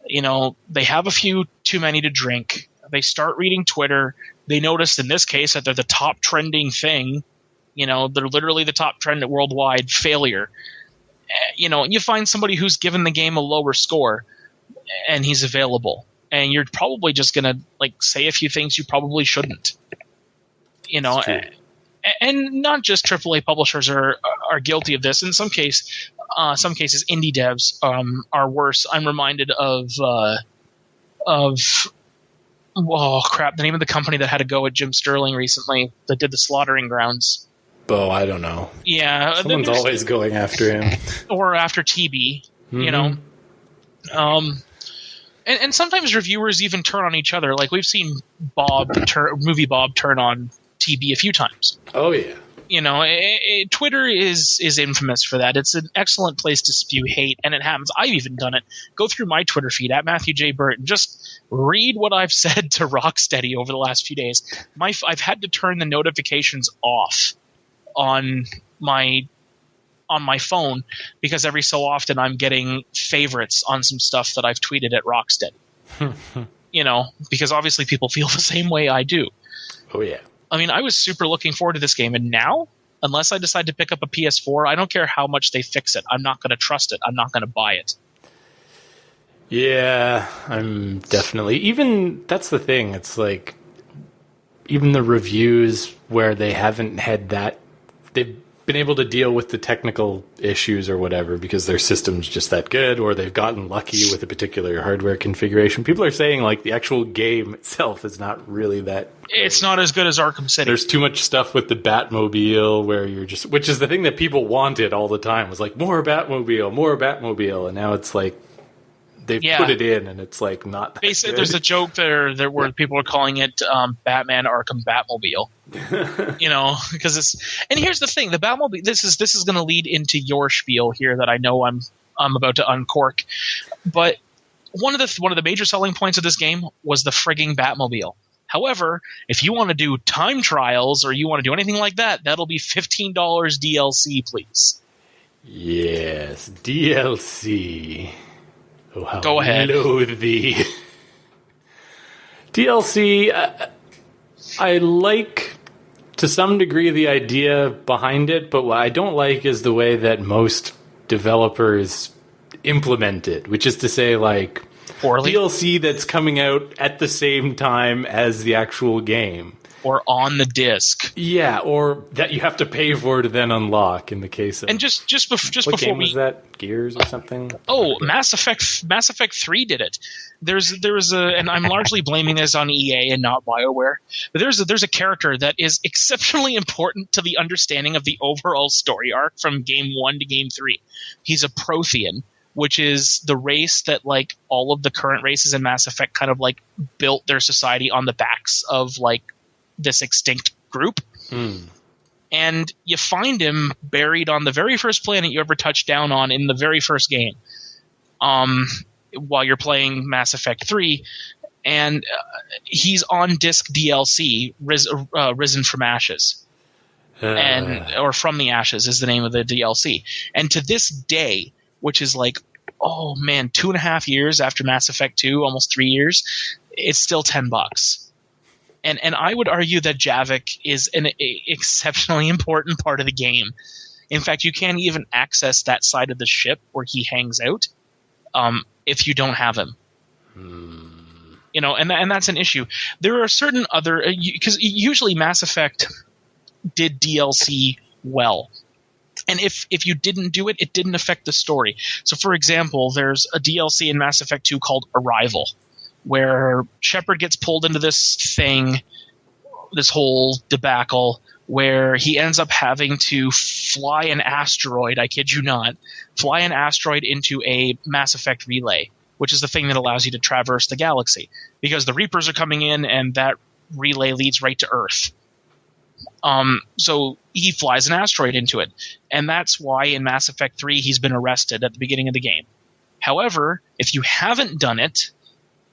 they have a few too many to drink. They start reading Twitter. They notice in this case that they're the top trending thing. They're literally the top trend worldwide failure. And you find somebody who's given the game a lower score and he's available. And you're probably just going to say a few things you probably shouldn't. And not just AAA publishers are guilty of this. In some cases, indie devs are worse. I'm reminded of oh crap! The name of the company that had a go at Jim Sterling recently that did the Slaughtering Grounds. Oh, I don't know. Yeah, someone's always going after him, or after TB. Mm-hmm. And sometimes reviewers even turn on each other. Like we've seen Movie Bob turn on TB a few times. Oh yeah. Twitter is infamous for that. It's an excellent place to spew hate, and it happens. I've even done it. Go through my Twitter feed at Matthew J. Burt and just read what I've said to Rocksteady over the last few days. I've had to turn the notifications off on my phone because every so often I'm getting favorites on some stuff that I've tweeted at Rocksteady. Because obviously people feel the same way I do. Oh yeah. I mean, I was super looking forward to this game, and now, unless I decide to pick up a PS4, I don't care how much they fix it. I'm not going to trust it. I'm not going to buy it. Yeah, I'm definitely. Even that's the thing. It's like even the reviews where they haven't had that, they've been able to deal with the technical issues or whatever because their system's just that good, or they've gotten lucky with a particular hardware configuration. People are saying the actual game itself is not really that great. It's not as good as Arkham City. There's too much stuff with the Batmobile where you're just, which is the thing that people wanted all the time, was more Batmobile, and now it's they've put it in, and it's not that basically good. There's a joke there where people are calling it Batman Arkham Batmobile. Because it's, and here's the thing, the Batmobile, this is going to lead into your spiel here that I know I'm about to uncork, but one of the major selling points of this game was the frigging Batmobile. However, if you want to do time trials or you want to do anything like that, that'll be $15 DLC, please. Yes, DLC. Oh, how go ahead. Loathe thee. DLC, I like to some degree the idea behind it, but what I don't like is the way that most developers implement it, which is to say, poorly. DLC that's coming out at the same time as the actual game. Or on the disc. Yeah, or that you have to pay for to then unlock in the case of... And just what before game was that? Gears or something? Oh, Mass Effect 3 did it. There was a, and I'm largely blaming this on EA and not BioWare, but there's a character that is exceptionally important to the understanding of the overall story arc from Game 1 to Game 3. He's a Prothean, which is the race that all of the current races in Mass Effect kind of built their society on the backs of this extinct group. and you find him buried on the very first planet you ever touched down on in the very first game, while you're playing Mass Effect 3, and he's on disc DLC, Risen from Ashes, or From the Ashes is the name of the DLC. And to this day, which is like, oh man, 2.5 years after Mass Effect 2, almost 3 years, it's still $10. And I would argue that Javik is an exceptionally important part of the game. In fact, you can't even access that side of the ship where he hangs out if you don't have him. You know, and that's an issue. There are certain other – because usually Mass Effect did DLC well. And if you didn't do it, it didn't affect the story. So, for example, there's a DLC in Mass Effect 2 called Arrival, where Shepard gets pulled into this thing, this whole debacle, where he ends up having to fly an asteroid, I kid you not, fly an asteroid into a Mass Effect relay, which is the thing that allows you to traverse the galaxy. Because the Reapers are coming in, and that relay leads right to Earth. So he flies an asteroid into it. And that's why in Mass Effect 3 he's been arrested at the beginning of the game. However, if you haven't done it,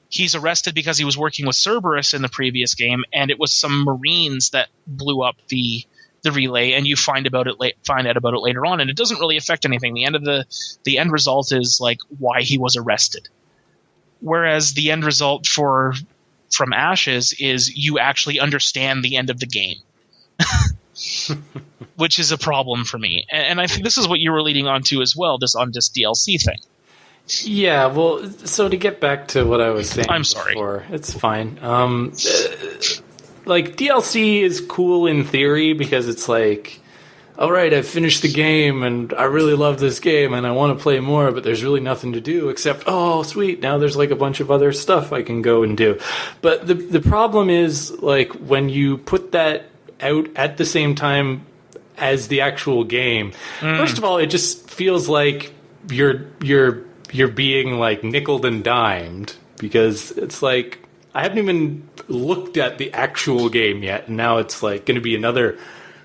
he's arrested because he was working with Cerberus in the previous game, and it was some Marines that blew up the relay, and you find out about it later on, and it doesn't really affect anything. The end result is like why he was arrested. Whereas the end result From Ashes is you actually understand the end of the game. Which is a problem for me. And I think this is what you were leading on to as well, this DLC thing. Yeah, well, so to get back to what I was saying I'm sorry. before, it's fine. Like, DLC is cool in theory because it's like, all right, I've finished the game and I really love this game and I want to play more, but there's really nothing to do except, oh, sweet, now there's like a bunch of other stuff I can go and do. But the problem is, like, when you put that out at the same time as the actual game, first of all, it just feels like you're being like nickeled and dimed, because it's like I haven't even looked at the actual game yet, and now it's like going to be another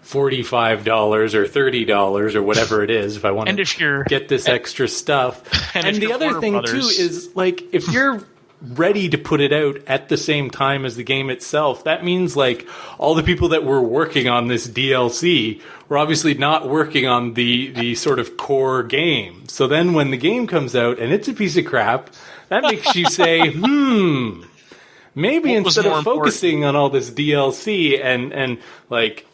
$45 or $30 or whatever it is if I want to get this extra stuff. And the other thing too is, like, if you're ready to put it out at the same time as the game itself, that means like all the people that were working on this DLC were obviously not working on the sort of core game. So then when the game comes out and it's a piece of crap, that makes you say, maybe instead of focusing on all this DLC and like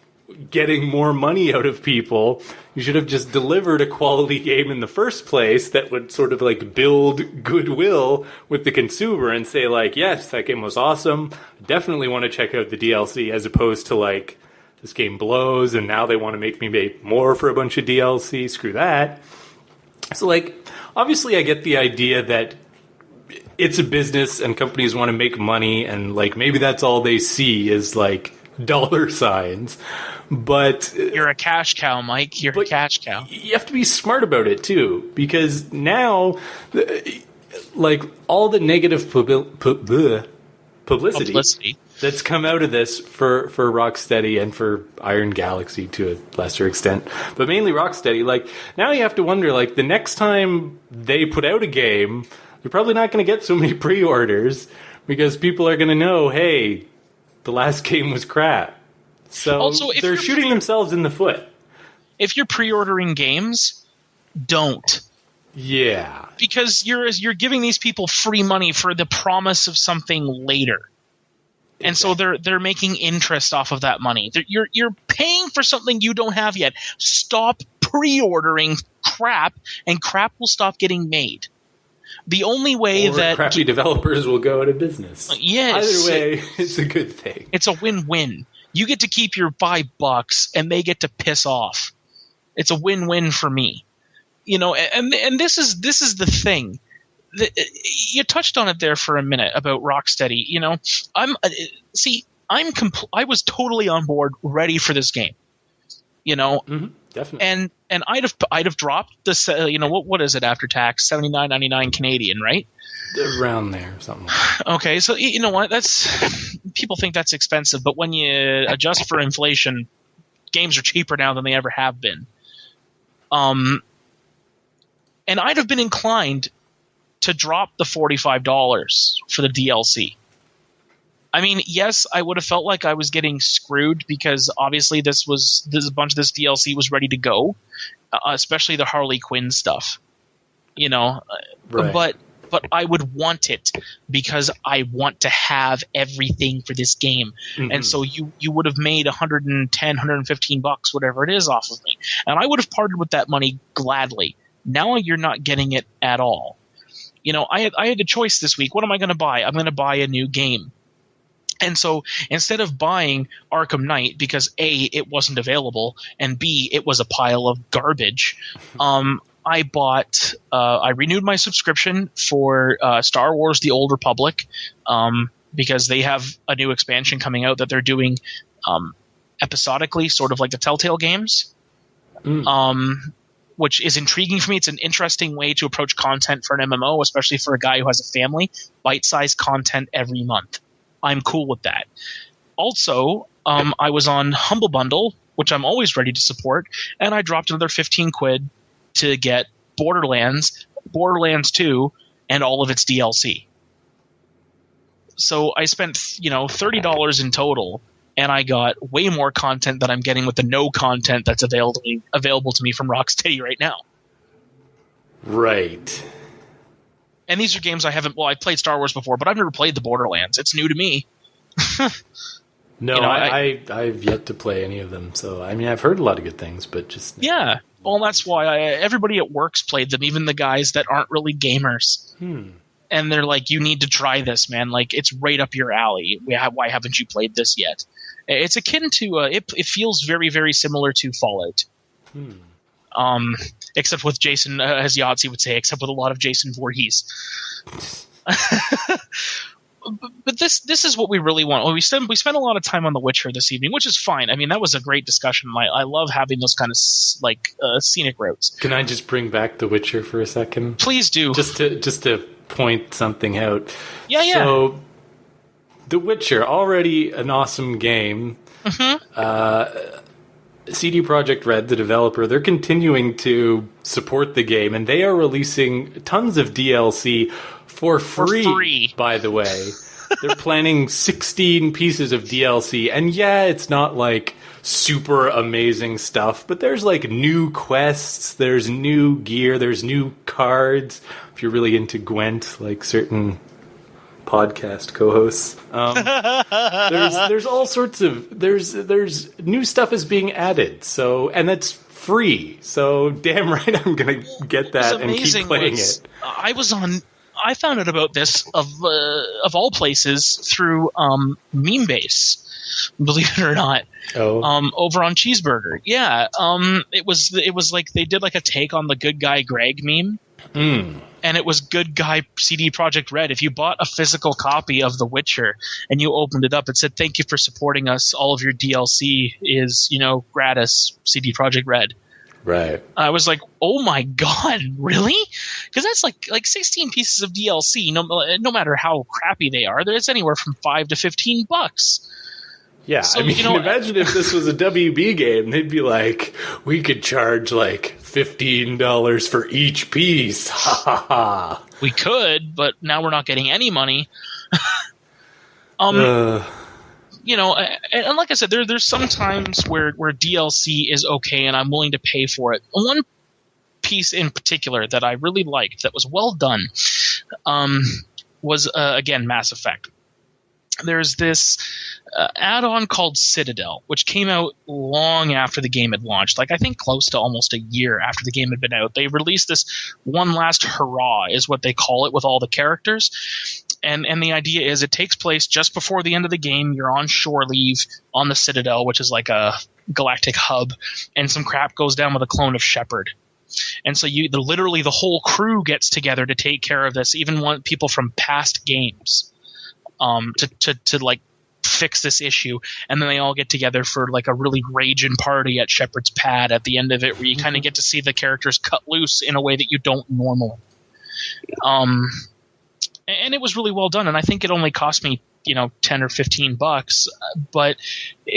getting more money out of people, you should have just delivered a quality game in the first place that would sort of like build goodwill with the consumer and say like, yes, that game was awesome, definitely want to check out the DLC, as opposed to like, this game blows and now they want to make me pay more for a bunch of DLC, screw that. So like, obviously I get the idea that it's a business and companies want to make money, and like maybe that's all they see is like dollar signs. But you're a cash cow, Mike. You're a cash cow. You have to be smart about it too, because now, like, all the negative publicity that's come out of this for Rocksteady and for Iron Galaxy to a lesser extent, but mainly Rocksteady, like, now you have to wonder, like, the next time they put out a game, they're probably not going to get so many pre-orders, because people are going to know, hey, the last game was crap. So also, they're shooting themselves in the foot. If you're pre-ordering games, don't. Yeah. Because you're giving these people free money for the promise of something later. Exactly. And so they're making interest off of that money. You're paying for something you don't have yet. Stop pre-ordering crap, and crap will stop getting made. The only way that crappy developers will go out of business. Yes. Either way, it's a good thing. It's a win-win. You get to keep your $5 and they get to piss off. It's a win-win for me. You know, and this is the thing. You touched on it there for a minute about Rocksteady. You know, I was totally on board, ready for this game. You know, definitely. And I'd have dropped this. You know, what is it after tax? $79.99 Canadian, right? Around there, something. Okay, so you know what? People think that's expensive, but when you adjust for inflation, games are cheaper now than they ever have been. And I'd have been inclined to drop the $45 for the DLC. I mean, yes, I would have felt like I was getting screwed because obviously a bunch of this DLC was ready to go, especially the Harley Quinn stuff, you know. Right. But I would want it because I want to have everything for this game. Mm-hmm. And so you would have made $110, $115, whatever it is, off of me, and I would have parted with that money gladly. Now you're not getting it at all. You know, I had a choice this week. What am I going to buy? I'm going to buy a new game. And so instead of buying Arkham Knight because A, it wasn't available, and B, it was a pile of garbage, I renewed my subscription for Star Wars The Old Republic because they have a new expansion coming out that they're doing episodically, sort of like the Telltale games, which is intriguing for me. It's an interesting way to approach content for an MMO, especially for a guy who has a family. Bite-sized content every month. I'm cool with that. Also, I was on Humble Bundle, which I'm always ready to support, and I dropped another 15 quid to get Borderlands 2, and all of its DLC. So I spent, $30 in total, and I got way more content than I'm getting with the no content that's available to me from Rocksteady right now. Right. And these are games I've played Star Wars before, but I've never played the Borderlands. It's new to me. No, I've yet to play any of them. So, I mean, I've heard a lot of good things, but just... Yeah. Well, that's why everybody at work's played them, even the guys that aren't really gamers. And they're like, you need to try this, man. Like, it's right up your alley. Why haven't you played this yet? It's akin to... it feels very, very similar to Fallout. Except with Jason, as Yahtzee would say, except with a lot of Jason Voorhees. But this is what we really want. Well, we spent a lot of time on The Witcher this evening, which is fine. I mean, that was a great discussion. I love having those kind of scenic routes. Can I just bring back The Witcher for a second? Please do. Just to point something out. Yeah. So, The Witcher, already an awesome game. CD Projekt Red, the developer, they're continuing to support the game, and they are releasing tons of DLC for free. By the way. They're planning 16 pieces of DLC, and yeah, it's not like super amazing stuff, but there's like new quests, there's new gear, there's new cards, if you're really into Gwent, like certain podcast co-hosts. There's all sorts of there's new stuff is being added, so, and that's free, so damn right I'm gonna get that and keep playing it. I found out about this of all places through Memebase, believe it or not. Over on Cheeseburger. Yeah. It was like they did like a take on the Good Guy Greg meme. And it was Good Guy CD Projekt Red. If you bought a physical copy of The Witcher and you opened it up, it said, "Thank you for supporting us. All of your DLC is, gratis, CD Projekt Red." Right. I was like, "Oh my god, really?" Because that's like 16 pieces of DLC. No matter how crappy they are, it's anywhere from $5 to $15. Yeah, so, I mean, imagine if this was a WB game, they'd be like, "We could charge like $15 for each piece." Ha ha ha. We could, but now we're not getting any money. And like I said, there's some times where DLC is okay and I'm willing to pay for it. One piece in particular that I really liked that was well done was, again, Mass Effect. There's this add-on called Citadel, which came out long after the game had launched, like I think close to almost a year after the game had been out. They released this one last hurrah, is what they call it, with all the characters. And the idea is it takes place just before the end of the game. You're on shore leave on the Citadel, which is like a galactic hub, and some crap goes down with a clone of Shepard. And so literally the whole crew gets together to take care of this, even want people from past games to like fix this issue, and then they all get together for like a really raging party at Shepard's pad at the end of it, where you kind of get to see the characters cut loose in a way that you don't normally. And it was really well done, and I think it only cost me $10 or $15, but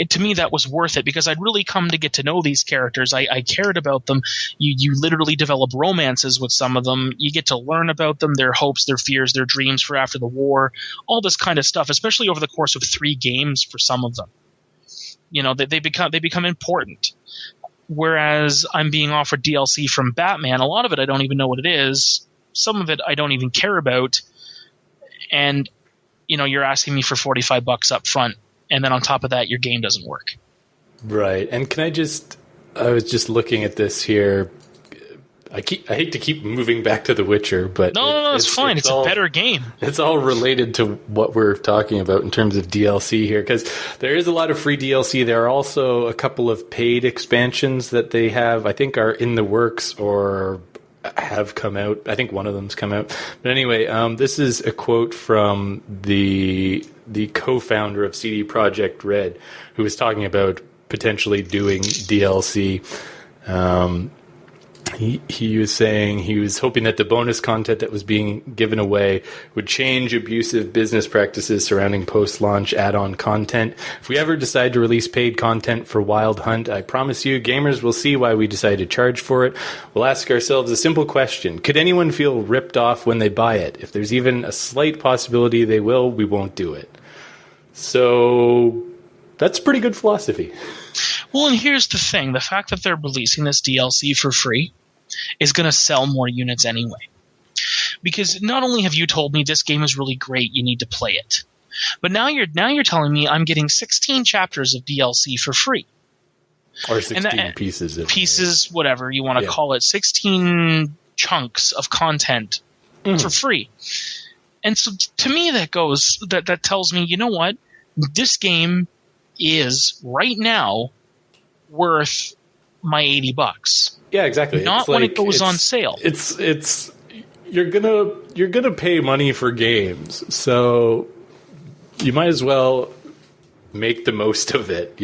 to me that was worth it because I'd really come to get to know these characters. I cared about them. You literally develop romances with some of them. You get to learn about them, their hopes, their fears, their dreams for after the war, all this kind of stuff, especially over the course of 3 games for some of them. They become important. Whereas I'm being offered DLC from Batman, a lot of it I don't even know what it is. Some of it I don't even care about. And you're asking me for $45 up front, and then on top of that, your game doesn't work. Right. And I was just looking at this here. I hate to keep moving back to The Witcher, but no, it's fine. It's a better game. It's all related to what we're talking about in terms of DLC here, because there is a lot of free DLC. There are also a couple of paid expansions that they have, I think, are in the works or have come out. I think one of them's come out. But anyway, this is a quote from the co-founder of CD Projekt Red, who was talking about potentially doing DLC. He was saying he was hoping that the bonus content that was being given away would change abusive business practices surrounding post-launch add-on content. If we ever decide to release paid content for Wild Hunt, I promise you, gamers will see why we decided to charge for it. We'll ask ourselves a simple question. Could anyone feel ripped off when they buy it? If there's even a slight possibility they will, we won't do it. So that's pretty good philosophy. Well, and here's the thing. The fact that they're releasing this DLC for free is going to sell more units anyway. Because not only have you told me this game is really great, you need to play it, but now you're telling me I'm getting 16 chapters of DLC for free. Or 16 pieces. Whatever you want to call it. 16 chunks of content for free. And so to me that tells me, you know what? This game is right now worth my $80. Yeah, exactly. Not when it goes on sale. It's you're gonna pay money for games, so you might as well make the most of it.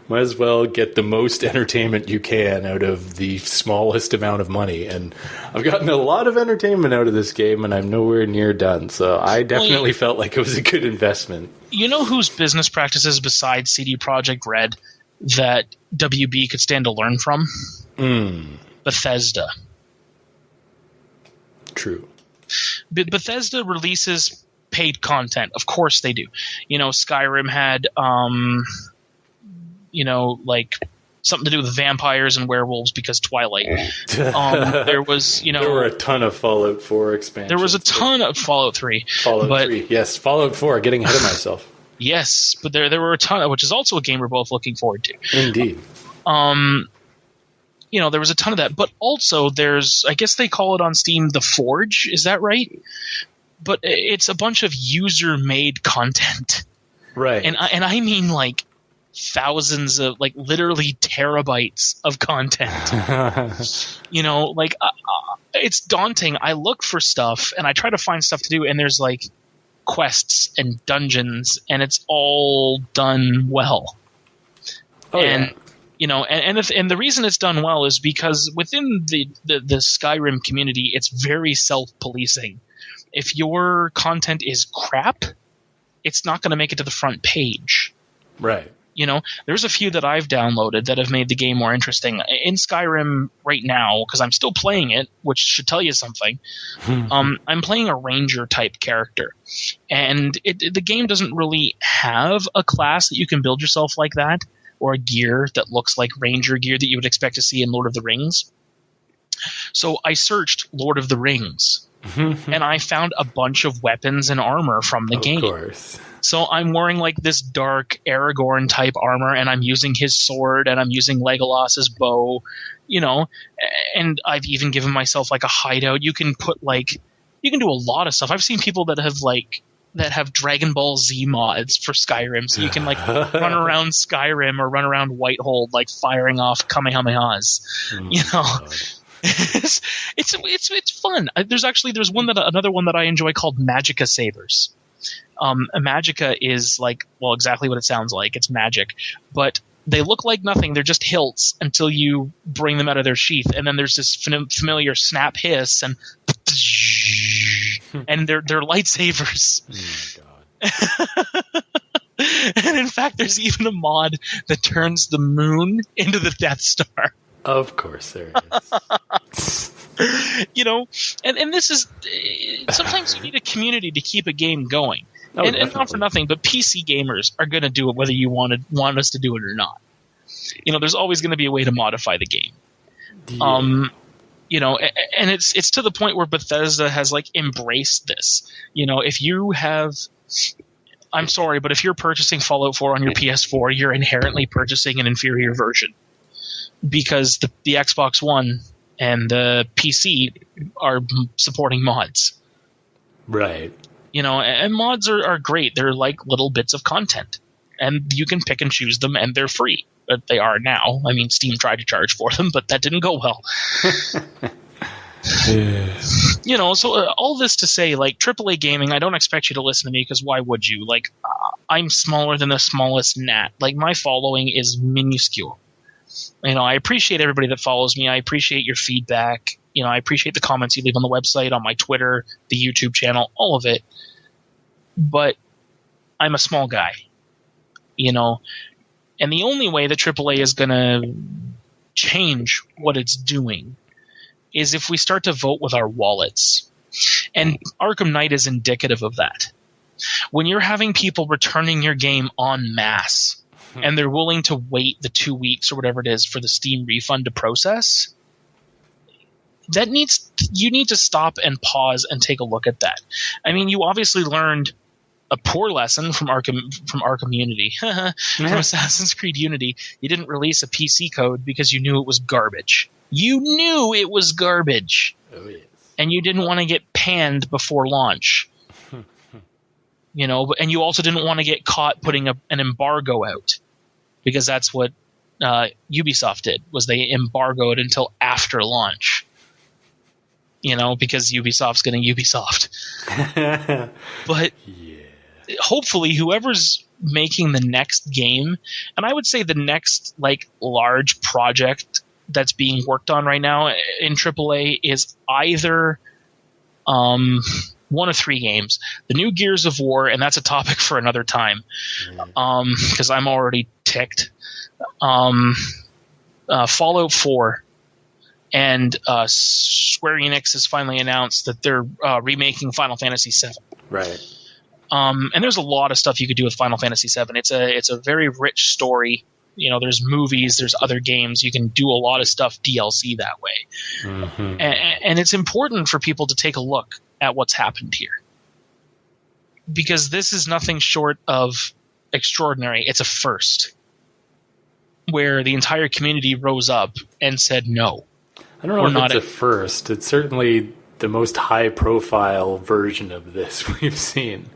Might as well get the most entertainment you can out of the smallest amount of money. And I've gotten a lot of entertainment out of this game, and I'm nowhere near done. So I definitely felt like it was a good investment. You know whose business practices besides CD Projekt Red that WB could stand to learn from? Bethesda. True. Bethesda releases paid content. Of course they do. Skyrim had like something to do with vampires and werewolves because Twilight. There was, there were a ton of Fallout 4 expansions. There was a ton of Fallout 3. Fallout 3, yes. Fallout 4, getting ahead of myself. Yes, but there were a ton, which is also a game we're both looking forward to. Indeed. There was a ton of that. But also there's, I guess they call it on Steam, The Forge. Is that right? But it's a bunch of user-made content. Right. And I mean like thousands of, like literally terabytes of content. It's daunting. I look for stuff and I try to find stuff to do, and there's like quests and dungeons, and it's all done well. And the reason it's done well is because within the Skyrim community, it's very self-policing. If your content is crap, it's not going to make it to the front page. Right. There's a few that I've downloaded that have made the game more interesting. In Skyrim right now, because I'm still playing it, which should tell you something, I'm playing a ranger type character. And the game doesn't really have a class that you can build yourself like that, or a gear that looks like ranger gear that you would expect to see in Lord of the Rings. So I searched Lord of the Rings, and I found a bunch of weapons and armor from the game. Of course. So I'm wearing like this dark Aragorn type armor, and I'm using his sword, and I'm using Legolas's bow, and I've even given myself like a hideout. You can do a lot of stuff. I've seen people that have Dragon Ball Z mods for Skyrim, so you can like run around Skyrim or run around Whitehold like firing off Kamehamehas. It's fun. There's another one that I enjoy called Magicka Sabers. Magicka is like, well, exactly what it sounds like. It's magic, but they look like nothing. They're just hilts until you bring them out of their sheath, and then there's this familiar snap hiss, and they're lightsabers. And in fact, there's even a mod that turns the moon into the Death Star. Of course there is. And this is sometimes you need a community to keep a game going. Oh, and not for nothing, but PC gamers are going to do it whether you want us to do it or not. There's always going to be a way to modify the game. Yeah. And it's to the point where Bethesda has embraced this. If you have, I'm sorry, but if you're purchasing Fallout 4 on your PS4, you're inherently purchasing an inferior version because the Xbox One and the PC are supporting mods. Right. And mods are great. They're like little bits of content, and you can pick and choose them, and they're free. But they are now. I mean, Steam tried to charge for them, but that didn't go well. So all this to say, AAA gaming, I don't expect you to listen to me because why would you? I'm smaller than the smallest gnat. My following is minuscule. I appreciate everybody that follows me. I appreciate your feedback. I appreciate the comments you leave on the website, on my Twitter, the YouTube channel, all of it. But I'm a small guy, and the only way that AAA is going to change what it's doing is if we start to vote with our wallets. And Arkham Knight is indicative of that. When you're having people returning your game en masse, and they're willing to wait the 2 weeks or whatever it is for the Steam refund to process, you need to stop and pause and take a look at that. I mean, you obviously learned a poor lesson from Arkham Unity, from Assassin's Creed Unity. You didn't release a PC code because you knew it was garbage. You knew it was garbage. Oh, yes. And you didn't want to get panned before launch. And you also didn't want to get caught putting an embargo out, because that's what Ubisoft did, was they embargoed until after launch. Because Ubisoft's getting Ubisoft. But hopefully whoever's making the next game, and I would say the next large project that's being worked on right now in AAA is either one of three games. The new Gears of War, and that's a topic for another time, because I'm already ticked. Fallout 4, and Square Enix has finally announced that they're remaking Final Fantasy VII. Right. And there's a lot of stuff you could do with Final Fantasy VII. It's a very rich story. There's movies, there's other games. You can do a lot of stuff DLC that way. Mm-hmm. And it's important for people to take a look at what's happened here, because this is nothing short of extraordinary. It's a first, where the entire community rose up and said no. I don't know if it's a first. It's certainly the most high-profile version of this we've seen.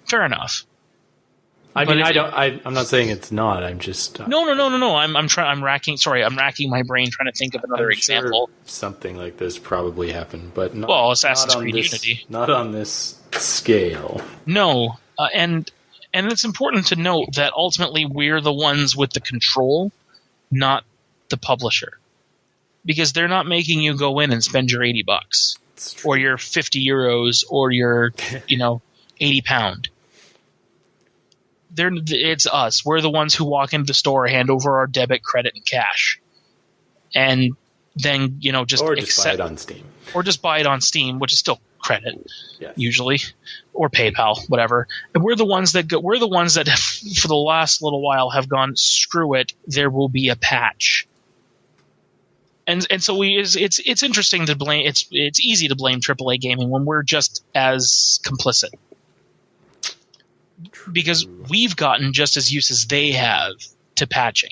Fair enough. I'm not saying it's not. I'm just No. I'm racking my brain trying to think of another example. Sure something like this probably happened, but not. Well, Assassin's Creed Unity, not on this scale. No, and it's important to note that ultimately we're the ones with the control, not the publisher, because they're not making you go in and spend your $80 or your €50 or your £80. It's us. We're the ones who walk into the store, hand over our debit, credit, and cash, and then just buy it on Steam, or just buy it on Steam, which is still credit, usually, or PayPal, whatever. And we're the ones that for the last little while have gone, screw it, there will be a patch. And so it's interesting to blame. It's easy to blame AAA gaming when we're just as complicit. Because we've gotten just as used as they have to patching.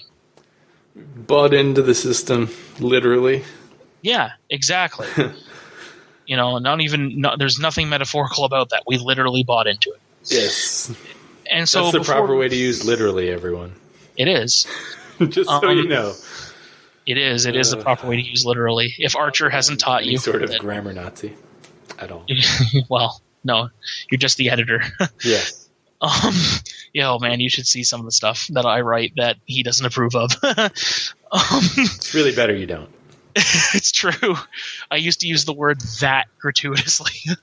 Bought into the system, literally. Yeah, exactly. There's nothing metaphorical about that. We literally bought into it. Yes. And so that's the proper way to use literally, everyone. It is. Just so you know. It is. It is the proper way to use literally. If Archer hasn't taught you. Sort of grammar Nazi at all. Well, no. You're just the editor. Yeah. Man, you should see some of the stuff that I write that he doesn't approve of. It's really better you don't. It's true. I used to use the word that gratuitously.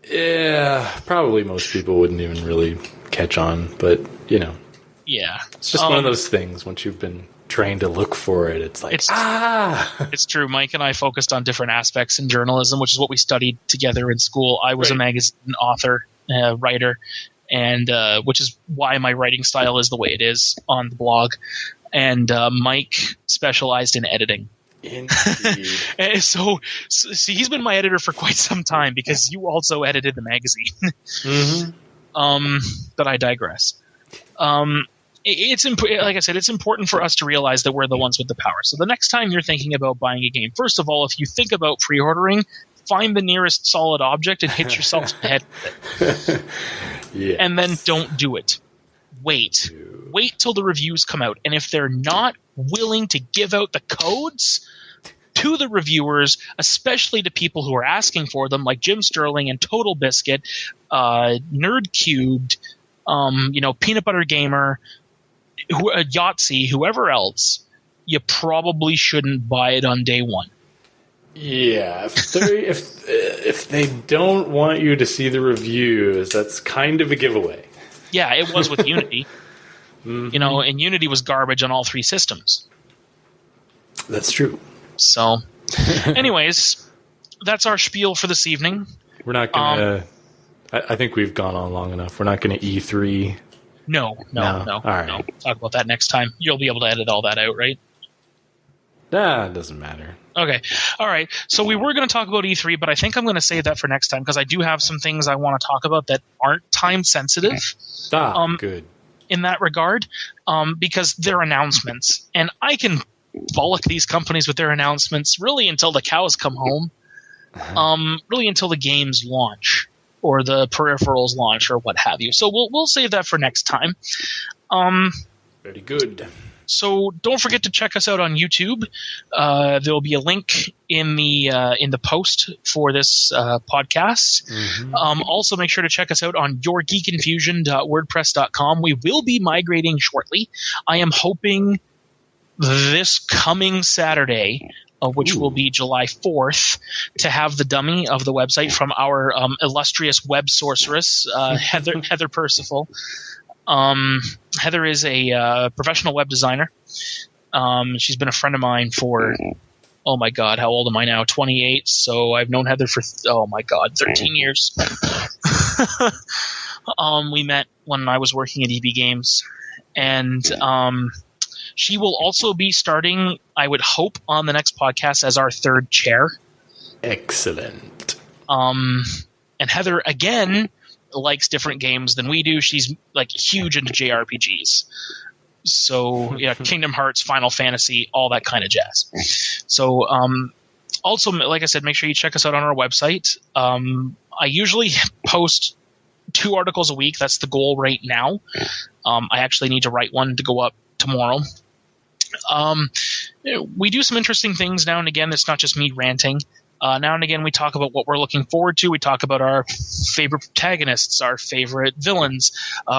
Yeah, probably most people wouldn't even really catch on, but, Yeah. it's just one of those things. Once you've been trained to look for it, it's like, It's true. Mike and I focused on different aspects in journalism, which is what we studied together in school. I was a magazine author, writer, and which is why my writing style is the way it is on the blog. And Mike specialized in editing. Indeed. And so he's been my editor for quite some time because you also edited the magazine. Mm-hmm. But I digress. Like I said, it's important for us to realize that we're the ones with the power. So the next time you're thinking about buying a game, first of all, if you think about pre-ordering, find the nearest solid object and hit yourself in the head with it. Yes. And then don't do it. Wait till the reviews come out. And if they're not willing to give out the codes to the reviewers, especially to people who are asking for them, like Jim Sterling and Total Biscuit, Nerd Cubed, Peanut Butter Gamer, Yahtzee, whoever else, you probably shouldn't buy it on day one. Yeah, if they don't want you to see the reviews, that's kind of a giveaway. Yeah, it was with Unity. Mm-hmm. And Unity was garbage on all three systems. That's true. So, anyways, that's our spiel for this evening. We're not going to... I think we've gone on long enough. We're not going to E3. No. All right. No. Talk about that next time. You'll be able to edit all that out, right? Nah, it doesn't matter. Okay. All right. So we were going to talk about E3, but I think I'm going to save that for next time because I do have some things I want to talk about that aren't time sensitive. Good. In that regard, because they're announcements. And I can bollock these companies with their announcements really until the cows come home, really until the games launch or the peripherals launch or what have you. So we'll save that for next time. Very good. So don't forget to check us out on YouTube. There will be a link in the post for this podcast. Mm-hmm. Also, make sure to check us out on yourgeekinfusion.wordpress.com. We will be migrating shortly. I am hoping this coming Saturday, which will be July 4th, to have the dummy of the website from our illustrious web sorceress, Heather Percival. Heather is a professional web designer. She's been a friend of mine for, oh my God, how old am I now? 28. So I've known Heather for, 13 years. We met when I was working at EB Games. And she will also be starting, I would hope, on the next podcast as our third chair. Excellent. And Heather, again, likes different games than we do. She's like huge into JRPGs. So yeah, Kingdom Hearts, Final Fantasy, all that kind of jazz. So also, like I said, make sure you check us out on our website. I usually post 2 articles a week. That's the goal right now. I actually need to write one to go up tomorrow. We do some interesting things now and again. It's not just me ranting. Now and again, we talk about what we're looking forward to. We talk about our favorite protagonists, our favorite villains.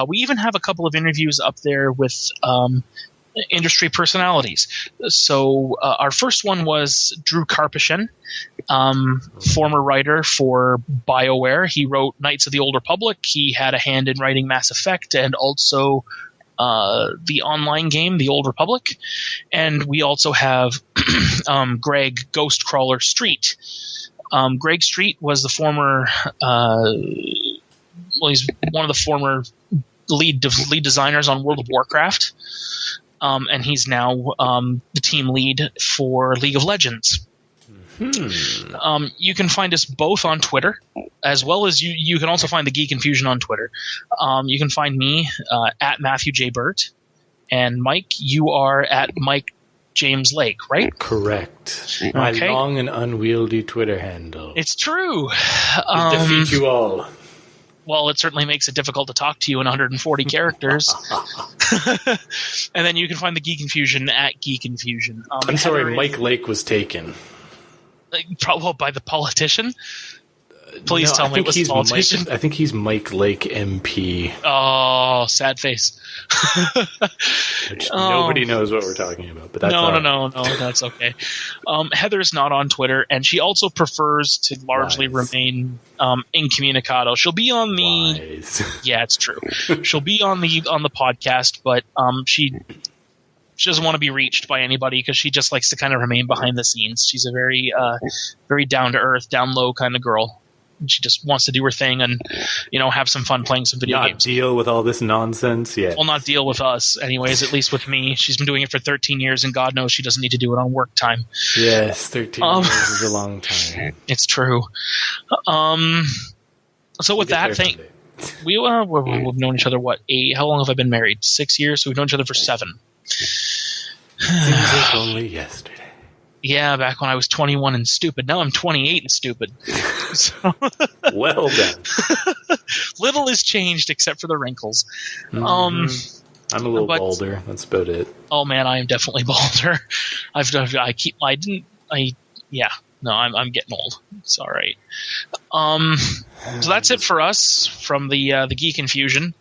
We even have a couple of interviews up there with industry personalities. So our first one was Drew Karpyshyn, former writer for BioWare. He wrote Knights of the Old Republic. He had a hand in writing Mass Effect and also the online game, The Old Republic. And we also have Greg Ghostcrawler Street. Greg Street was the former he's one of the former lead designers on World of Warcraft. And he's now the team lead for League of Legends. You can find us both on Twitter, as well as you can also find the Geek Infusion on Twitter. You can find me at Matthew J. Burt, and Mike, you are at Mike James Lake, right? Correct. My long and unwieldy Twitter handle. It's true. Defeat you all. Well, it certainly makes it difficult to talk to you in 140 characters. And then you can find the Geek Infusion at Geek Infusion. I'm sorry, Mike Lake was taken. Probably by the politician? Please tell me it was a politician. I think he's Mike Lake MP. Oh, sad face. Which nobody knows what we're talking about, but that's no, that's okay. Heather's not on Twitter, and she also prefers to largely remain incommunicado. She'll be on the yeah, it's true. She'll be on the podcast, but she doesn't want to be reached by anybody because she just likes to kind of remain behind the scenes. She's a very very down to earth, down low kind of girl. She just wants to do her thing and, have some fun playing some video games. Not deal with all this nonsense yet. Well, not deal with us, anyways, at least with me. She's been doing it for 13 years, and God knows she doesn't need to do it on work time. Yes, 13 years is a long time. It's true. So with that, we've known each other, how long have I been married? 6 years? So we've known each other for 7. Seems like only yesterday. Yeah, back when I was 21 and stupid. Now I'm 28 and stupid. So well done. Little has changed except for the wrinkles. Mm-hmm. I'm a little bolder. That's about it. Oh man, I am definitely bolder. I'm getting old. It's all right. So that's it for us from the Geek Infusion.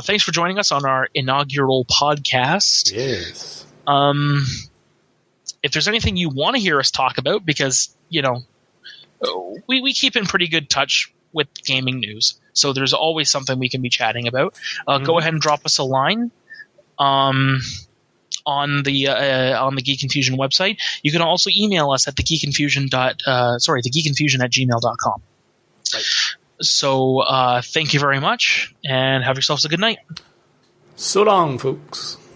Thanks for joining us on our inaugural podcast. Yes. If there's anything you want to hear us talk about, because, we keep in pretty good touch with gaming news, so there's always something we can be chatting about. Go ahead and drop us a line on the Geek Infusion website. You can also email us at thegeekinfusion@gmail.com. Right. So thank you very much, and have yourselves a good night. So long, folks.